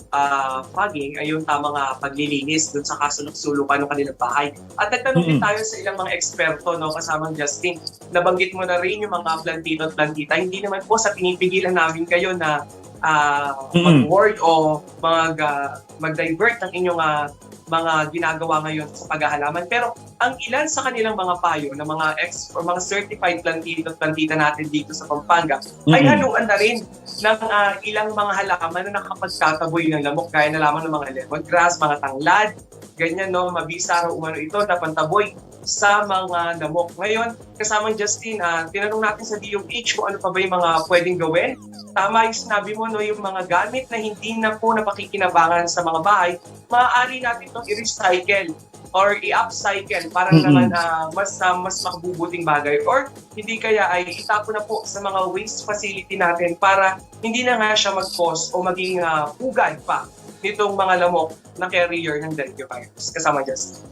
Speaker 9: fogging, ay yung tamang paglilinis doon sa kasulok-sulukan ng kanilang bahay. At nagtanong din tayo sa ilang mga eksperto, no, kasama Justin. Nabanggit mo na rin yung mga plantito at plantita. Hindi naman po sa pinipigilan namin kayo na mag-ward o mag-divert ng inyong mga ginagawa ngayon sa paghahalaman. Pero ang ilan sa kanilang mga payo ng mga mga certified plantito at plantita natin dito sa Pampanga ay haluan na rin ng ilang mga halaman na nakapagtataboy ng lamok, gaya na lamang ng mga lemongrass, mga tanglad, ganyan, no, mabisa raw umano ito na pantaboy sa mga lamok. Ngayon, kasamang Justin, tinanong natin sa DOH kung ano pa ba yung mga pwedeng gawin. Tama yung sinabi mo, no, yung mga gamit na hindi na po napakikinabangan sa mga bahay, maaari natin itong i-recycle or i-upcycle para naman mas makabubuting bagay, or hindi kaya ay itapon na po sa mga waste facility natin para hindi na nga siya mag-cause o maging pugad pa nitong mga lamok na carrier ng dengue virus. Kasama Justin.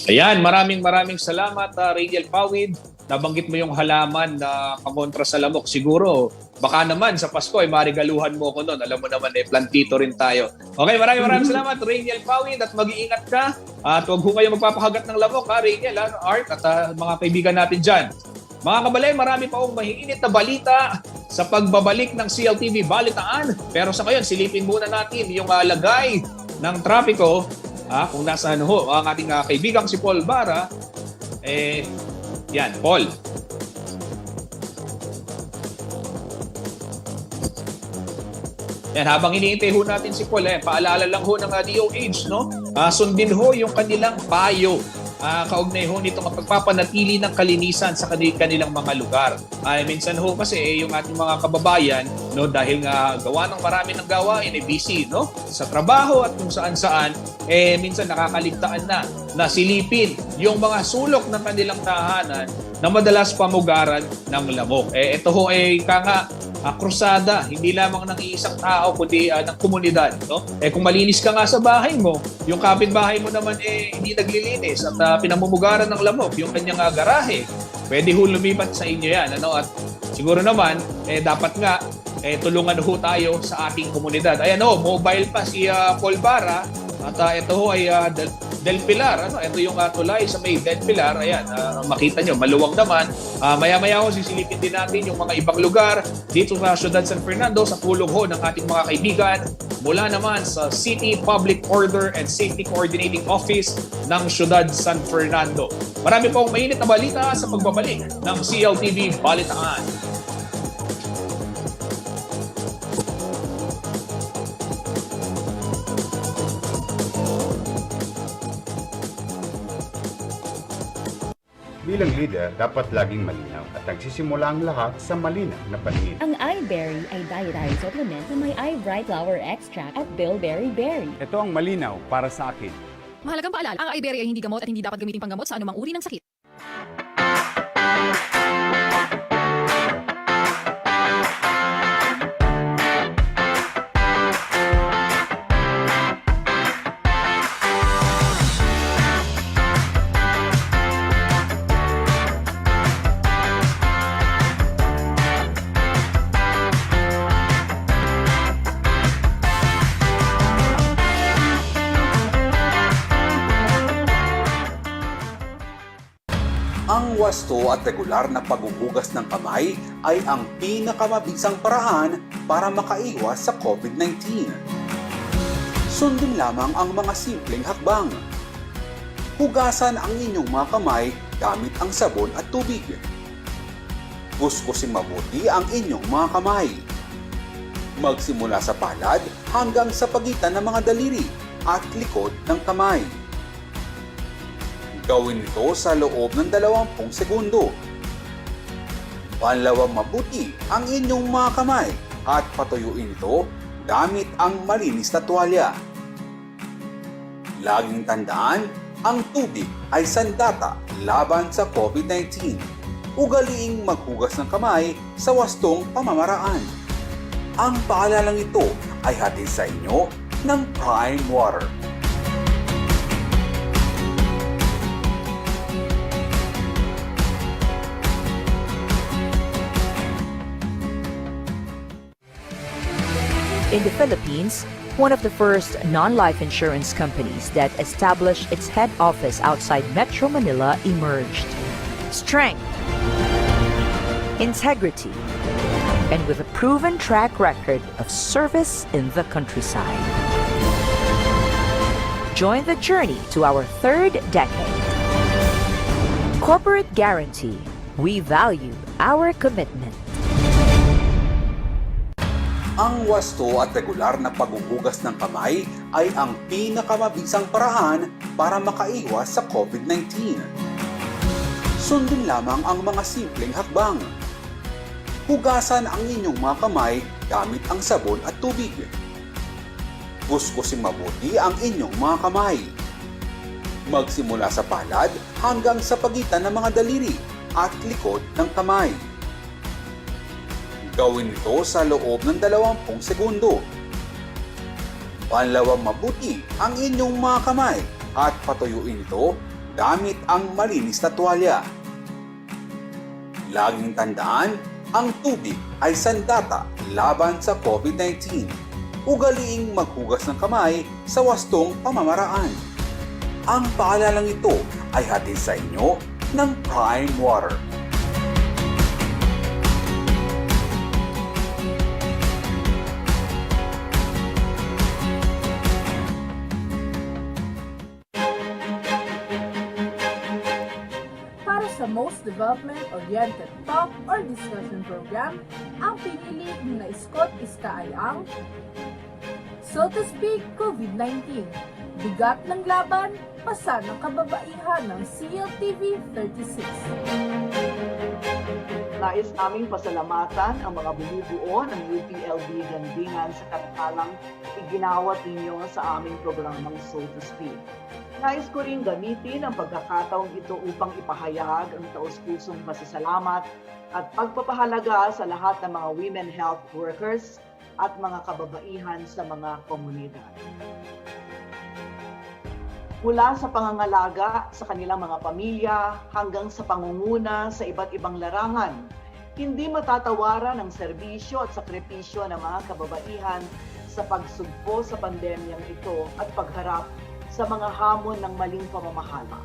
Speaker 6: Ayan, maraming salamat, Radiel Pawid. Nabanggit mo yung halaman na pamontra sa lamok. Siguro, baka naman sa Pasko ay marigaluhan mo ko noon. Alam mo naman, plantito rin tayo. Okay, maraming salamat, Radiel Pawid, at mag-iingat ka. At huwag ho kayo magpapahagat ng lamok, Radiel, Art, at mga kaibigan natin dyan. Mga kabalay, marami pa akong mahiinit na balita sa pagbabalik ng CLTV Balitaan. Pero sa ngayon, silipin muna natin yung lagay ng trapiko. Kung nasaan ho ang ating kaibigang si Paul Bara, yan, Paul. Yan, habang iniintay ho natin si Paul, paalala lang ho ng DOH, no? Sundin ho yung kanilang payo. Kaugnay ho nitong pagpapanatili ng kalinisan sa kanilang mga lugar. Minsan ho kasi yung ating mga kababayan, no, dahil nga gawa ng marami ng gawain, busy, no, sa trabaho at kung saan-saan, minsan nakakaligtaan na silipin yung mga sulok ng kanilang tahanan na madalas pamugaran ng lamok. Ito ho krusada, hindi lamang ng isang tao kundi ng komunidad, no? Kung malinis ka nga sa bahay mo, yung kapitbahay mo naman hindi naglilinis at pinamumugaran ng lamok yung kanyang garahe, pwede ho lumipat sa inyo yan, ano? At siguro naman dapat nga tulungan ho tayo sa ating komunidad. Ayan ho, mobile pa si Paul Bara. At ito ho ay Del Pilar. Ito yung tulay sa may Del Pilar. Ayan, makita nyo, maluwang naman. Maya-maya ho, sisilipin din natin yung mga ibang lugar dito sa Ciudad San Fernando sa tulong ho ng ating mga kaibigan mula naman sa City Public Order and Safety Coordinating Office ng Ciudad San Fernando. Marami pong mainit na balita sa pagbabalik ng CLTV Balitaan.
Speaker 10: Bilang leader, dapat laging malinaw at nagsisimula ang lahat sa malinaw na paningin.
Speaker 11: Ang iBerry ay dietary supplement na may iBright Flower Extract at Bilberry Berry.
Speaker 10: Ito ang malinaw para sa akin.
Speaker 3: Mahalagang paalala, ang iBerry ay hindi gamot at hindi dapat gamitin panggamot sa anumang uri ng sakit.
Speaker 12: Ang wasto at regular na paghuhugas ng kamay ay ang pinakamabisang paraan para makaiwas sa COVID-19. Sundin lamang ang mga simpleng hakbang. Hugasan ang inyong mga kamay gamit ang sabon at tubig. Kuskusin mabuti ang inyong mga kamay. Magsimula sa palad hanggang sa pagitan ng mga daliri at likod ng kamay. Gawin ito sa loob ng 20 segundo. Panlawang mabuti ang inyong mga kamay at patuyuin ito gamit ang malinis na tuwalya. Laging tandaan, ang tubig ay sandata laban sa COVID-19. Ugaliing maghugas ng kamay sa wastong pamamaraan. Ang paalalang ito ay hatid sa inyo ng Prime Water.
Speaker 13: In the Philippines, one of the first non-life insurance companies that established its head office outside Metro Manila emerged. Strength, integrity, and with a proven track record of service in the countryside. Join the journey to our third decade. Corporate Guarantee. We value our commitment.
Speaker 12: Ang wasto at regular na paghuhugas ng kamay ay ang pinakamabisang paraan para makaiwas sa COVID-19. Sundin lamang ang mga simpleng hakbang. Hugasan ang inyong mga kamay gamit ang sabon at tubig. Kuskusin mabuti ang inyong mga kamay. Magsimula sa palad hanggang sa pagitan ng mga daliri at likod ng kamay. Gawin ito sa loob ng 20 segundo. Panlawang mabuti ang inyong mga kamay at patuyuin ito gamit ang malinis na tuwalya. Laging tandaan, ang tubig ay sandata laban sa COVID-19. Ugaliing maghugas ng kamay sa wastong pamamaraan. Ang paalalang ito ay hatid sa inyo ng Prime Water.
Speaker 1: Para sa most development-oriented talk or discussion program, ang pinili na iskot-iska ay ang So to Speak COVID-19, Bigat ng Laban, Pasa ng Kababaihan ng CLTV 36.
Speaker 2: Nais naming pasalamatan ang mga bumubuo ng UPLB Gandingan sa katatalang iginawat ninyo sa aming programang So to Speak. Nais ko rin gamitin ang pagkakataong ito upang ipahayag ang taus-pusong pasasalamat at pagpapahalaga sa lahat ng mga women health workers at mga kababaihan sa mga komunidad. Mula sa pangangalaga sa kanilang mga pamilya hanggang sa pangunguna sa iba't ibang larangan, hindi matatawaran ang serbisyo at sakripisyo ng mga kababaihan sa pagsugpo sa pandemyang ito at pagharap sa mga hamon ng maling pamamahala.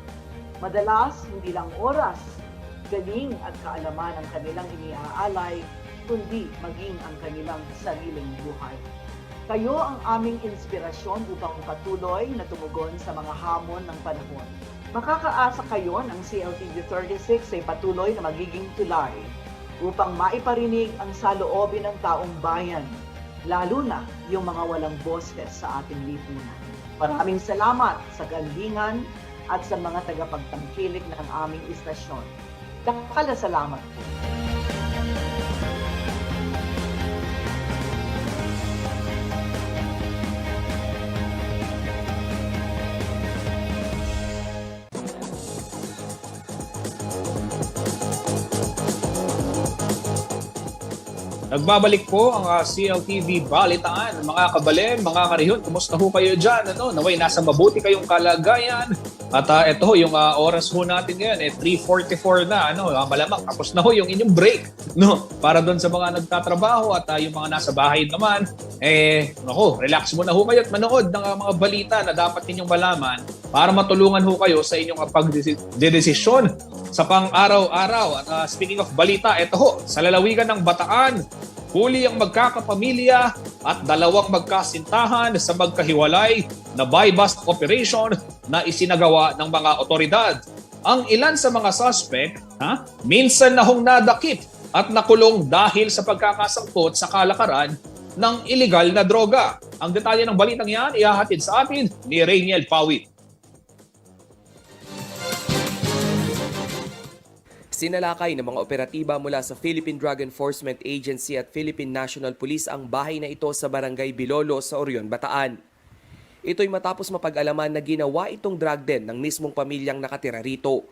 Speaker 2: Madalas, hindi lang oras, galing at kaalaman ang kanilang iniaalay, kundi maging ang kanilang sariling buhay. Kayo ang aming inspirasyon upang patuloy na tumugon sa mga hamon ng panahon. Makakaasa kayo ng CLTV 36 ay patuloy na magiging tulay upang maiparinig ang saloobin ng taong bayan, lalo na yung mga walang boses sa ating lipunan. Maraming salamat sa galingan at sa mga tagapagtangkilik ng aming istasyon. Dakal na salamat po.
Speaker 6: Nagbabalik po ang CLTV Balitaan. Mga kabalen, mga karihon, kumusta ho kayo dyan? Naway, nasa mabuti kayong kalagayan. At ito ho, yung oras ho natin ngayon, 3:44 na. Malamang, tapos na ho yung inyong break. Para doon sa mga nagtatrabaho at yung mga nasa bahay naman, relax muna ho kayo at manood ng mga balita na dapat ninyong malaman para matulungan ho kayo sa inyong pagdedesisyon sa pang-araw-araw. At speaking of balita, ito ho, sa lalawigan ng Bataan, huli ang magkakapamilya at dalawang magkasintahan sa magkahiwalay na buy-bust operation na isinagawa ng mga otoridad. Ang ilan sa mga suspect, minsan na hong nadakip at nakulong dahil sa pagkakasangkot sa kalakaran ng iligal na droga. Ang detalye ng balitang yan, ihahatid sa atin ni Rainiel Pawit.
Speaker 14: Sinalakay ng mga operatiba mula sa Philippine Drug Enforcement Agency at Philippine National Police ang bahay na ito sa Barangay Bilolo sa Orion, Bataan. Ito'y matapos mapag-alaman na ginawa itong drug den ng mismong pamilyang nakatira rito.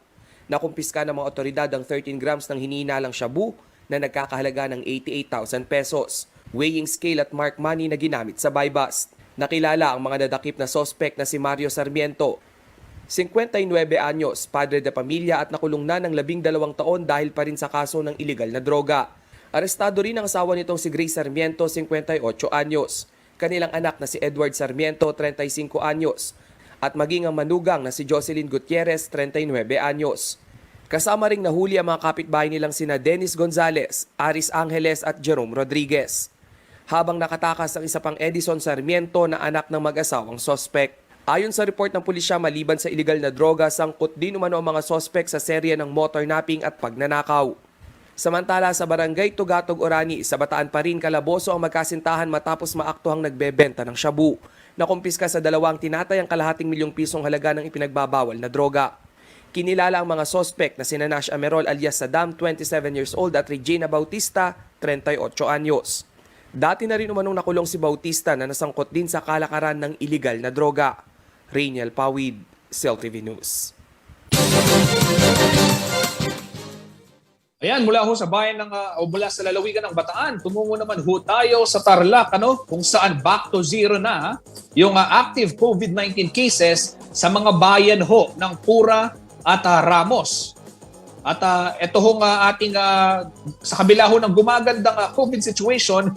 Speaker 14: Nakumpiska ng mga otoridad ang 13 grams ng hinihinalang shabu na nagkakahalaga ng 88,000 pesos. weighing scale at mark money na ginamit sa buy bust. Nakilala ang mga nadakip na sospek na si Mario Sarmiento, 59 anyos, padre de pamilya at nakulong na ng 12 taon dahil pa rin sa kaso ng illegal na droga. Arestado rin ang asawa nitong si Grace Sarmiento, 58 anyos, kanilang anak na si Edward Sarmiento, 35 anyos, at maging ang manugang na si Jocelyn Gutierrez, 39 anyos. Kasama ring nahuli ang mga kapitbahay nilang sina Dennis Gonzalez, Aris Angeles at Jerome Rodriguez. Habang nakatakas ang isa pang Edison Sarmiento na anak ng mag-asawang sospek. Ayon sa report ng pulisya, maliban sa illegal na droga, sangkot din umano ang mga sospek sa serye ng motor napping at pagnanakaw. Samantala sa barangay Tugatog, Orani, sa Bataan pa rin kalaboso ang magkasintahan matapos maaktuhang nagbebenta ng shabu. Nakumpiska sa dalawang tinatayang kalahating milyong pisong halaga ng ipinagbabawal na droga. Kinilala ang mga sospek na sina Nash Amerol alias Saddam, 27 years old at Regina Bautista, 38 anyos. Dati na rin umanong nakulong si Bautista na nasangkot din sa kalakaran ng illegal na droga. Rainiel Pawid, CELTV News.
Speaker 6: Ayan, mula ho sa bayan ng o mula sa lalawigan ng Bataan, tumungo naman ho tayo sa Tarlac, kung saan back to zero na yung active COVID-19 cases sa mga bayan ho ng Pura at Ramos. At ito hong ating sa kabila ho ng gumagandang COVID situation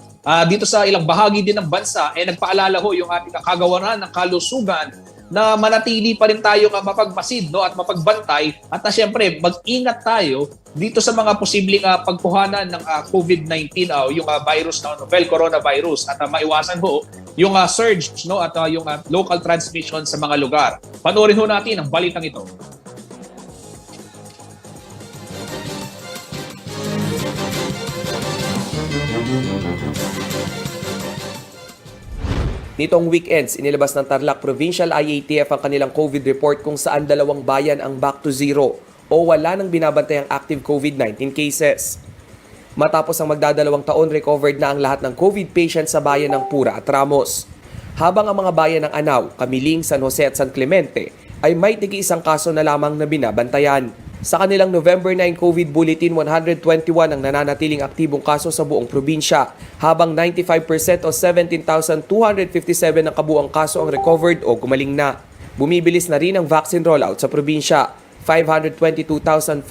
Speaker 6: dito sa ilang bahagi din ng bansa, nagpaalala ho yung ating kagawaran ng kalusugan na manatili pa rin tayo mapagmasid, no, at mapagbantay at siyempre mag-ingat tayo dito sa mga posibleng pagkuhanan ng COVID-19 yung virus na novel coronavirus at maiwasan ho yung surge, no, at yung local transmission sa mga lugar. Panoorin ho natin ang balitang ito.
Speaker 14: Nitong weekends, inilabas ng Tarlac Provincial IATF ang kanilang COVID report kung saan dalawang bayan ang back to zero o wala nang binabantayang active COVID-19 cases. Matapos ang magdadalawang taon, recovered na ang lahat ng COVID patients sa bayan ng Pura at Ramos. Habang ang mga bayan ng Anao, Kamiling, San Jose at San Clemente ay may tigi-isang kaso na lamang na binabantayan. Sa kanilang November 9 COVID Bulletin, 121 ang nananatiling aktibong kaso sa buong probinsya, habang 95% o 17,257 ang kabuang kaso ang recovered o gumaling na. Bumibilis na rin ang vaccine rollout sa probinsya. 522,430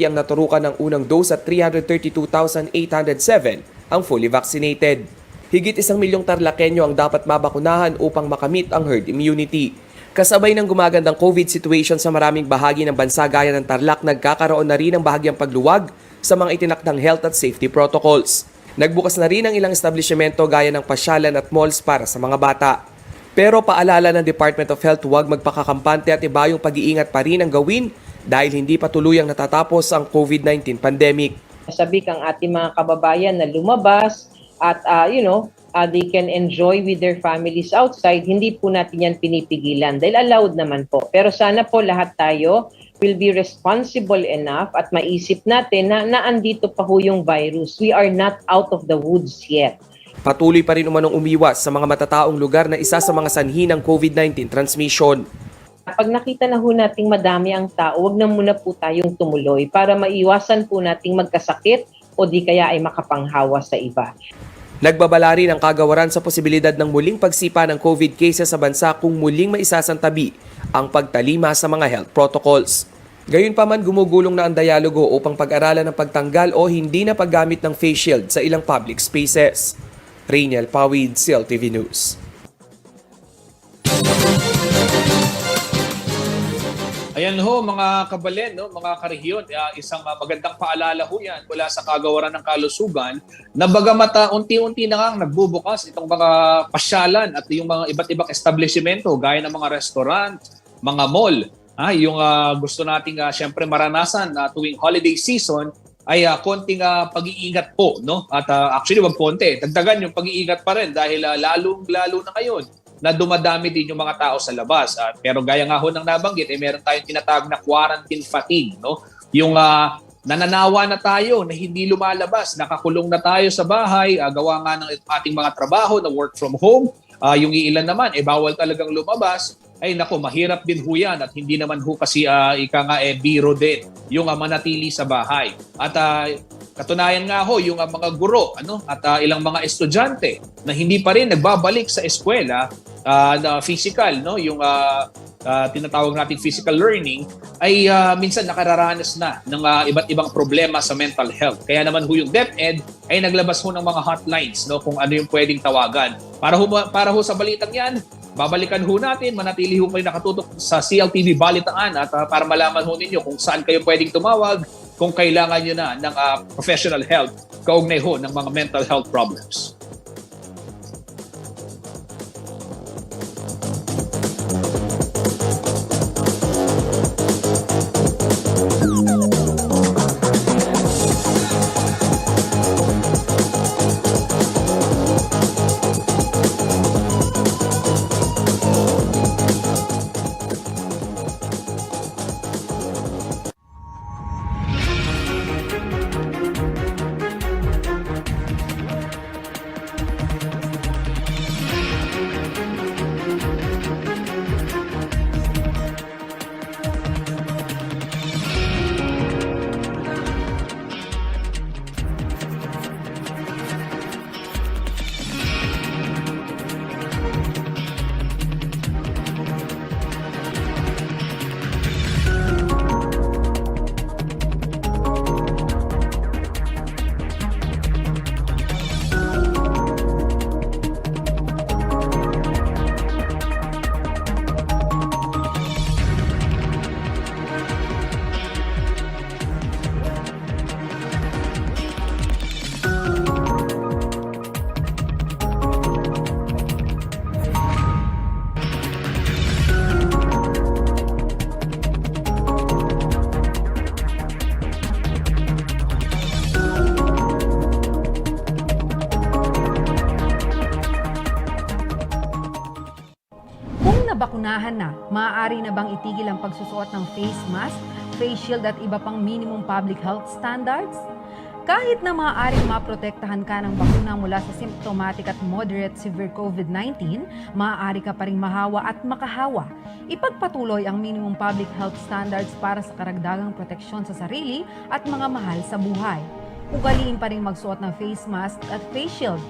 Speaker 14: ang naturukan ng unang dose at 332,807 ang fully vaccinated. Higit 1 milyong Tarlakenyo ang dapat mabakunahan upang makamit ang herd immunity. Kasabay ng gumagandang COVID situation sa maraming bahagi ng bansa gaya ng Tarlac, nagkakaroon na rin ng bahagyang pagluwag sa mga itinakdang health at safety protocols. Nagbukas na rin ang ilang establishmento gaya ng pasyalan at malls para sa mga bata. Pero paalala ng Department of Health, huwag magpakakampante at iba yung pag-iingat pa rin ang gawin dahil hindi pa tuluyang natatapos ang COVID-19 pandemic.
Speaker 15: Sabi kang ating mga kababayan na lumabas at they can enjoy with their families outside, hindi po natin yan pinipigilan dahil allowed naman po. Pero sana po lahat tayo will be responsible enough at maisip natin na naandito pa ho yung virus. We are not out of the woods yet.
Speaker 14: Patuloy pa rin umanong umiwas sa mga matataong lugar na isa sa mga sanhi ng COVID-19 transmission.
Speaker 15: Pag nakita na ho nating madami ang tao, wag na muna po tayong tumuloy para maiwasan po nating magkasakit o di kaya ay makapanghawa sa iba.
Speaker 14: Nagbabala rin ang kagawaran sa posibilidad ng muling pagsipa ng COVID cases sa bansa kung muling maisasantabi ang pagtalima sa mga health protocols. Gayunpaman, gumugulong na ang dialogo upang pag-aralan ng pagtanggal o hindi na paggamit ng face shield sa ilang public spaces. Rainiel Pawid, CELTV News.
Speaker 6: Ayan ho mga kabalen, no, mga karehiyon, isang magandang paalala ho yan mula sa kagawaran ng kalusugan na bagamat unti-unti na nga nagbubukas itong mga pasyalan at yung mga iba't ibang establishmento gaya ng mga restaurant, mga mall. Yung gusto nating syempre maranasan tuwing holiday season ay konting pag-iingat po, no? At actually wag konti, dagdagan yung pag-iingat pa rin dahil lalo na ngayon na dumadami din yung mga tao sa labas. Pero gaya nga ho ng nabanggit, meron tayong tinatawag na quarantine fatigue, no? Yung nananawa na tayo na hindi lumalabas, nakakulong na tayo sa bahay, gawa nga ng ating mga trabaho na work from home. Yung iilan naman, bawal talagang lumabas. Ay nako, mahirap din ho yan at hindi naman ho kasi biro din yung manatili sa bahay. At Katunayan nga ho, yung mga guro at ilang mga estudyante na hindi pa rin nagbabalik sa eskwela na physical, yung tinatawag nating physical learning, ay minsan nakararanas na ng iba't ibang problema sa mental health. Kaya naman ho yung DepEd ay naglabas ho ng mga hotlines kung ano yung pwedeng tawagan. Para ho sa balitang yan, babalikan ho natin, manatili ho kayo nakatutok sa CLTV Balitaan at para malaman ho ninyo kung saan kayo pwedeng tumawag kung kailangan nyo na ng professional help kaugnay ho ng mga mental health problems.
Speaker 16: nabakunahan na, maaari na bang itigil ang pagsusuot ng face mask, face shield at iba pang minimum public health standards? Kahit na maaaring maprotektahan ka ng bakuna mula sa symptomatic at moderate severe COVID-19, maaari ka pa ring mahawa at makahawa. Ipagpatuloy ang minimum public health standards para sa karagdagang proteksyon sa sarili at mga mahal sa buhay. Ugaliin pa ring magsuot ng face mask at face shield.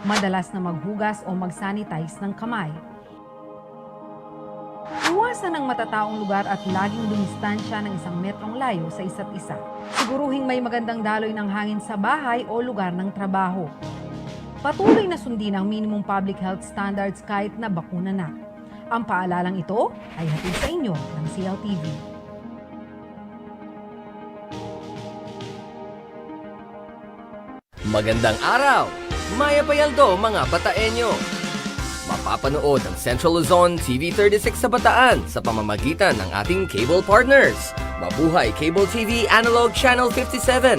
Speaker 16: Madalas na maghugas o mag-sanitize ng kamay. Iwasan ang matataong lugar at laging dumistansya ng 1 metrong layo sa isa't isa. Siguruhing may magandang daloy ng hangin sa bahay o lugar ng trabaho. Patuloy na sundin ang minimum public health standards kahit na bakuna na. Ang paalalang ito ay hatid sa inyo ng CLTV.
Speaker 14: Magandang araw! Maya Payaldo, mga Bataenyo! Mapapanood ang Central Luzon TV36 sa Bataan sa pamamagitan ng ating cable partners. Mabuhay Cable TV Analog Channel 57.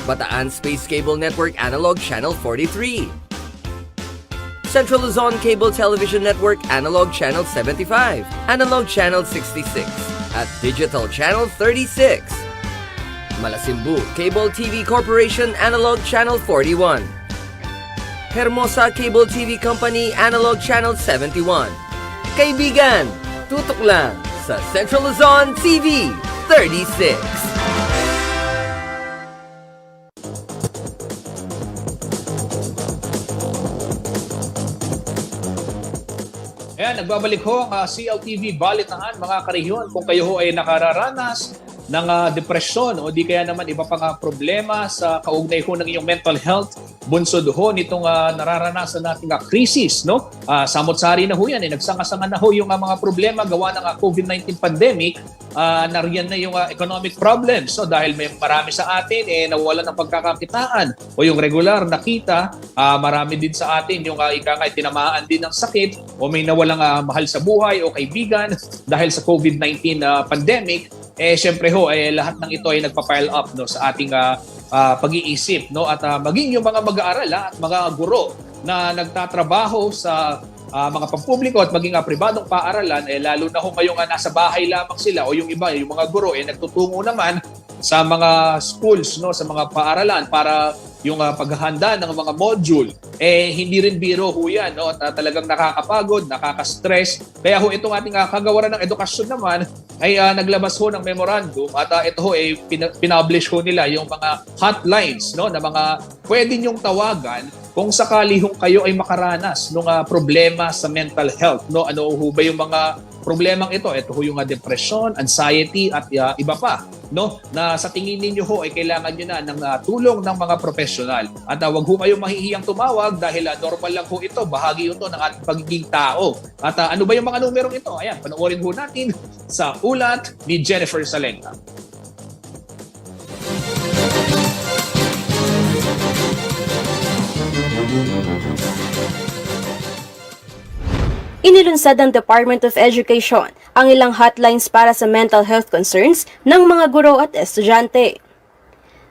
Speaker 14: Bataan Space Cable Network Analog Channel 43. Central Luzon Cable Television Network Analog Channel 75, Analog Channel 66, at Digital Channel 36. Malasimbu Cable TV Corporation Analog Channel 41. Hermosa Cable TV Company Analog Channel 71. Kaibigan, tutok lang sa Central Luzon TV 36.
Speaker 6: Ayan, nagbabalik ho ang CLTV Balitaan, mga karehiyon. Kung kayo ho ay nakararanas ng depresyon o di kaya naman iba pang problema sa kaugnay ho ng iyong mental health, bunsod ho nitong nararanasan nating krisis, no? Samot-sari na ho yan, nagsanga-sanga na ho yung mga problema gawa ng COVID-19 pandemic, nariyan na yung economic problems. So dahil may marami sa atin nawalan ng pagkakakitaan o yung regular na kita, marami din sa atin yung tinamaan din ng sakit o may nawalang mahal sa buhay o kaibigan dahil sa COVID-19 pandemic. Siyempre ho, lahat ng ito ay nagpa-pile up, no, sa ating pag-iisip, no, at maging yung mga mag-aaral at mga guro na nagtatrabaho sa mga pampubliko at maging pribadong paaralan, lalo na ho ngayong nasa bahay lamang sila o yung iba, yung mga guro nagtutungo naman sa mga schools, no, sa mga paaralan para yung paghahanda ng mga module, hindi rin biro ho yan, no, at talagang nakakapagod, nakaka-stress. Kaya ho itong ating kagawaran ng edukasyon naman, ay naglabas ho ng memorandum at ito ho ay pinablish ho nila yung mga hotlines, no, na mga pwede niyong tawagan kung sakali ho kayo ay makaranas ng problema sa mental health, no. Ano ho ba yung mga problemang ito? Ito ho yung depression, anxiety at iba pa, no, na sa tingin ninyo ho ay kailangan nyo na ng tulong ng mga profesional. At wag ho kayong mahihiyang tumawag dahil normal lang ho ito, bahagi ito ng ating pagiging tao. At ano ba yung mga numerong ito? Ayan, panoorin ho natin sa ulat ni Jennifer Salenga.
Speaker 17: Inilunsad ng Department of Education ang ilang hotlines para sa mental health concerns ng mga guro at estudyante.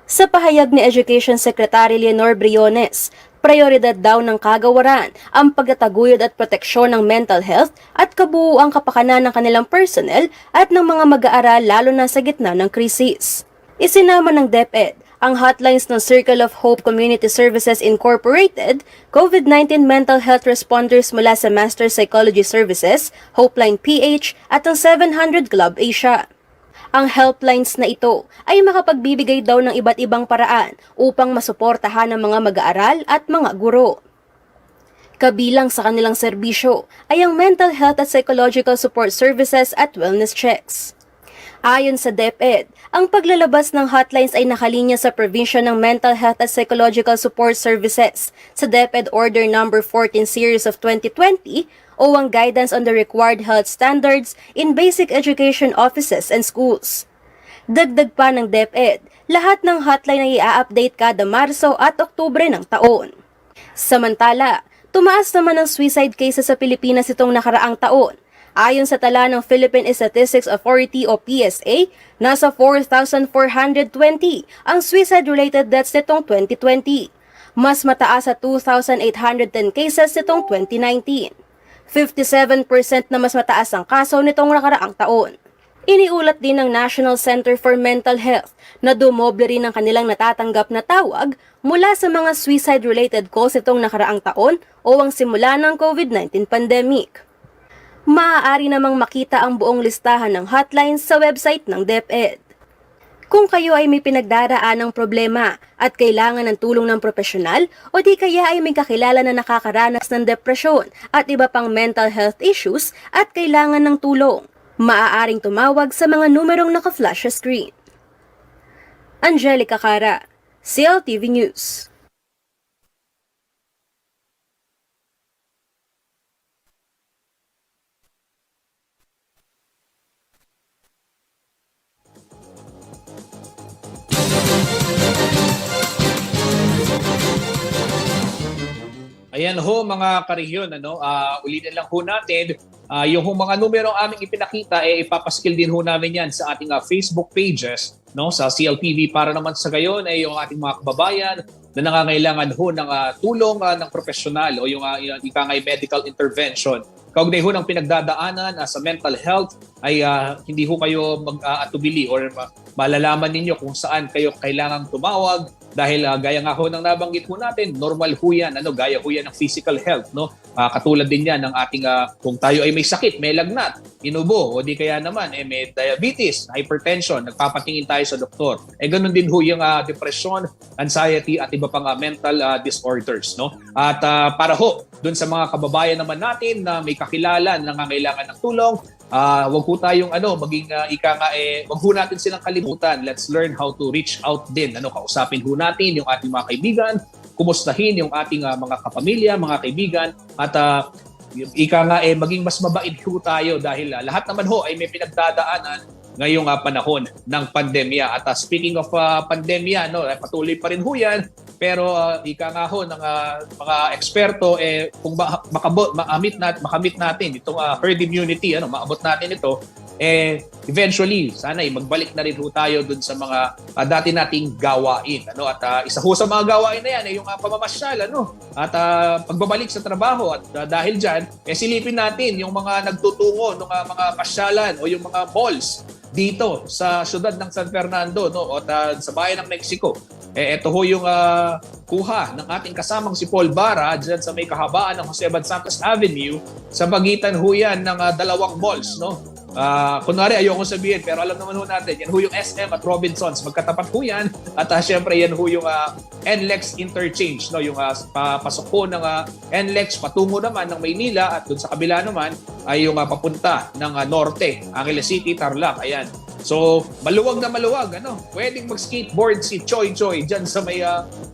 Speaker 17: Sa pahayag ni Education Secretary Leonor Briones, prioridad daw ng kagawaran ang pagtataguyod at proteksyon ng mental health at kabuuang kapakanan ng kanilang personnel at ng mga mag-aaral lalo na sa gitna ng krisis. Isinama ng DepEd ang hotlines ng Circle of Hope Community Services Incorporated, COVID-19 mental health responders mula sa Master Psychology Services, Hopeline PH at ang 700 Club Asia. Ang helplines na ito ay makapagbibigay daw ng iba't ibang paraan upang masuportahan ang mga mag-aaral at mga guro. Kabilang sa kanilang serbisyo ay ang mental health at psychological support services at wellness checks. Ayon sa DepEd, ang paglalabas ng hotlines ay nakalinya sa provision ng Mental Health at Psychological Support Services sa DepEd Order No. 14 Series of 2020 o ang Guidance on the Required Health Standards in Basic Education Offices and Schools. Dagdag pa ng DepEd, lahat ng hotline ay i-update kada Marso at Oktubre ng taon. Samantala, tumaas naman ang suicide cases sa Pilipinas itong nakaraang taon. Ayon sa tala ng Philippine Statistics Authority o PSA, nasa 4,420 ang suicide-related deaths nitong 2020. Mas mataas sa 2,810 cases nitong 2019. 57% na mas mataas ang kaso nitong nakaraang taon. Iniulat din ng National Center for Mental Health na dumoble rin ang kanilang natatanggap na tawag mula sa mga suicide-related calls itong nakaraang taon o ang simula ng COVID-19 pandemic. Maaari namang makita ang buong listahan ng hotlines sa website ng DepEd. Kung kayo ay may pinagdaraan ng problema at kailangan ng tulong ng profesional o di kaya ay may kakilala na nakakaranas ng depresyon at iba pang mental health issues at kailangan ng tulong, maaaring tumawag sa mga numerong naka-flash sa screen. Angelica Cara, CLTV News.
Speaker 6: Ayan ho mga karehiyon, ulitin lang ho natin, yung mga numerong aming ipinakita, ipapaskil din ho namin yan sa ating Facebook pages, no, sa CLTV para naman sa gayon ay yung ating mga kababayan na nangangailangan ho ng tulong ng profesional o yung ikangay medical intervention. Kaugnay ho ng pinagdadaanan sa mental health ay hindi ho kayo mag-atubili or malalaman ninyo kung saan kayo kailangang tumawag dahil gaya nga ho ng nabanggit ho natin, normal ho yan, gaya ho yan ng physical health, no? Katulad din yan ng ating kung tayo ay may sakit, may lagnat, inubo, o di kaya naman may diabetes, hypertension, nagpapatingin tayo sa doktor. Ganun din ho yung depression, anxiety at iba pang mental disorders, no? At para ho dun sa mga kababayan naman natin na may kakilala na nangangailangan ng tulong, wag ho tayong maging wag ho natin silang kalimutan. Let's learn how to reach out din. Kausapin ho natin yung ating mga kaibigan, kumustahin yung ating mga kapamilya, mga kaibigan, at maging mas mabait ho tayo dahil lahat naman ho ay may pinagdadaanan ngayong panahon ng pandemya. At speaking of pandemya, patuloy pa rin ho yan. Pero nga ho ng mga eksperto, kung makamit natin itong herd immunity, maabot natin ito, eventually, sana magbalik na rin ho tayo dun sa mga dati nating gawain. At isa ho sa mga gawain na yan, yung pamamasyal, at pagbabalik sa trabaho. At dahil dyan, silipin natin yung mga nagtutungo ng mga pasyalan o yung mga malls dito sa syudad ng San Fernando, at sa bayan ng Mexico. Ito ho yung kuha ng ating kasamang si Paul Barra dyan sa may kahabaan ng Jose Bad Santos Avenue sa pagitan ho yan ng dalawang malls, kunwari ayoko sabihin pero alam naman ho natin, yan ho yung SM at Robinsons, magkatapat ho yan. At syempre yan ho yung NLEX interchange, no? Yung pasok po ng NLEX patungo naman ng Maynila at dun sa kabila naman ay yung papunta ng Norte, Angeles City, Tarlac. Ayan. So, maluwag na maluwag, ano? Pwedeng mag-skateboard si Choi Choi dyan sa may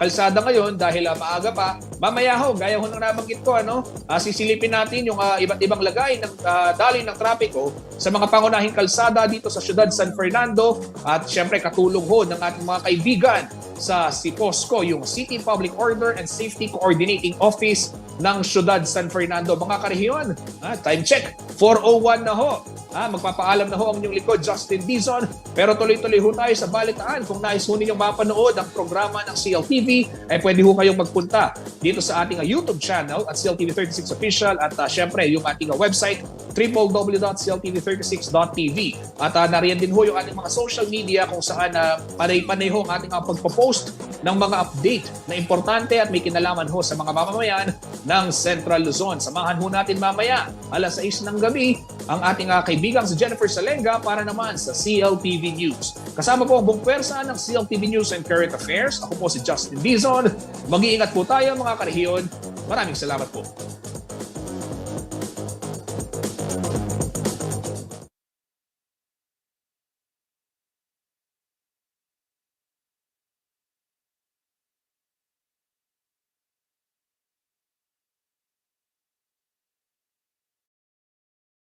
Speaker 6: kalsada ngayon dahil maaga pa. Mamaya ho, gaya ho nang nabanggit ko, ano? Sisilipin natin yung iba't ibang lagay ng daloy ng trapiko sa mga pangunahing kalsada dito sa Siyudad San Fernando at syempre katulong ho ng ating mga kaibigan sa CIPOSCO, yung City Public Order and Safety Coordinating Office ng Siyudad San Fernando. Mga karehiyon, time check, 4:01 na ho. Magpapaalam na ho ang inyong likod, Justin Dizon. Pero tuloy-tuloy ho tayo sa balitaan. Kung nais ho ninyong mapanood ang programa ng CLTV, ay pwede ho kayong magpunta dito sa ating YouTube channel at CLTV36 Official at syempre yung ating website www.cltv36.tv. At nariyan din ho yung ating mga social media kung saan panay-panay ho ang ating pagpo-post ng mga update na importante at may kinalaman ho sa mga mamamayan ng Central Luzon. Samahan ho natin mamaya, 6:00 ng gabi, ang ating kaibigang si Jennifer Salenga para naman sa CLTV News. Kasama po ang buong pwersa ng CLTV News and Current Affairs. Ako po si Justin Dizon. Mag-iingat po tayo mga karehiyon. Maraming salamat po.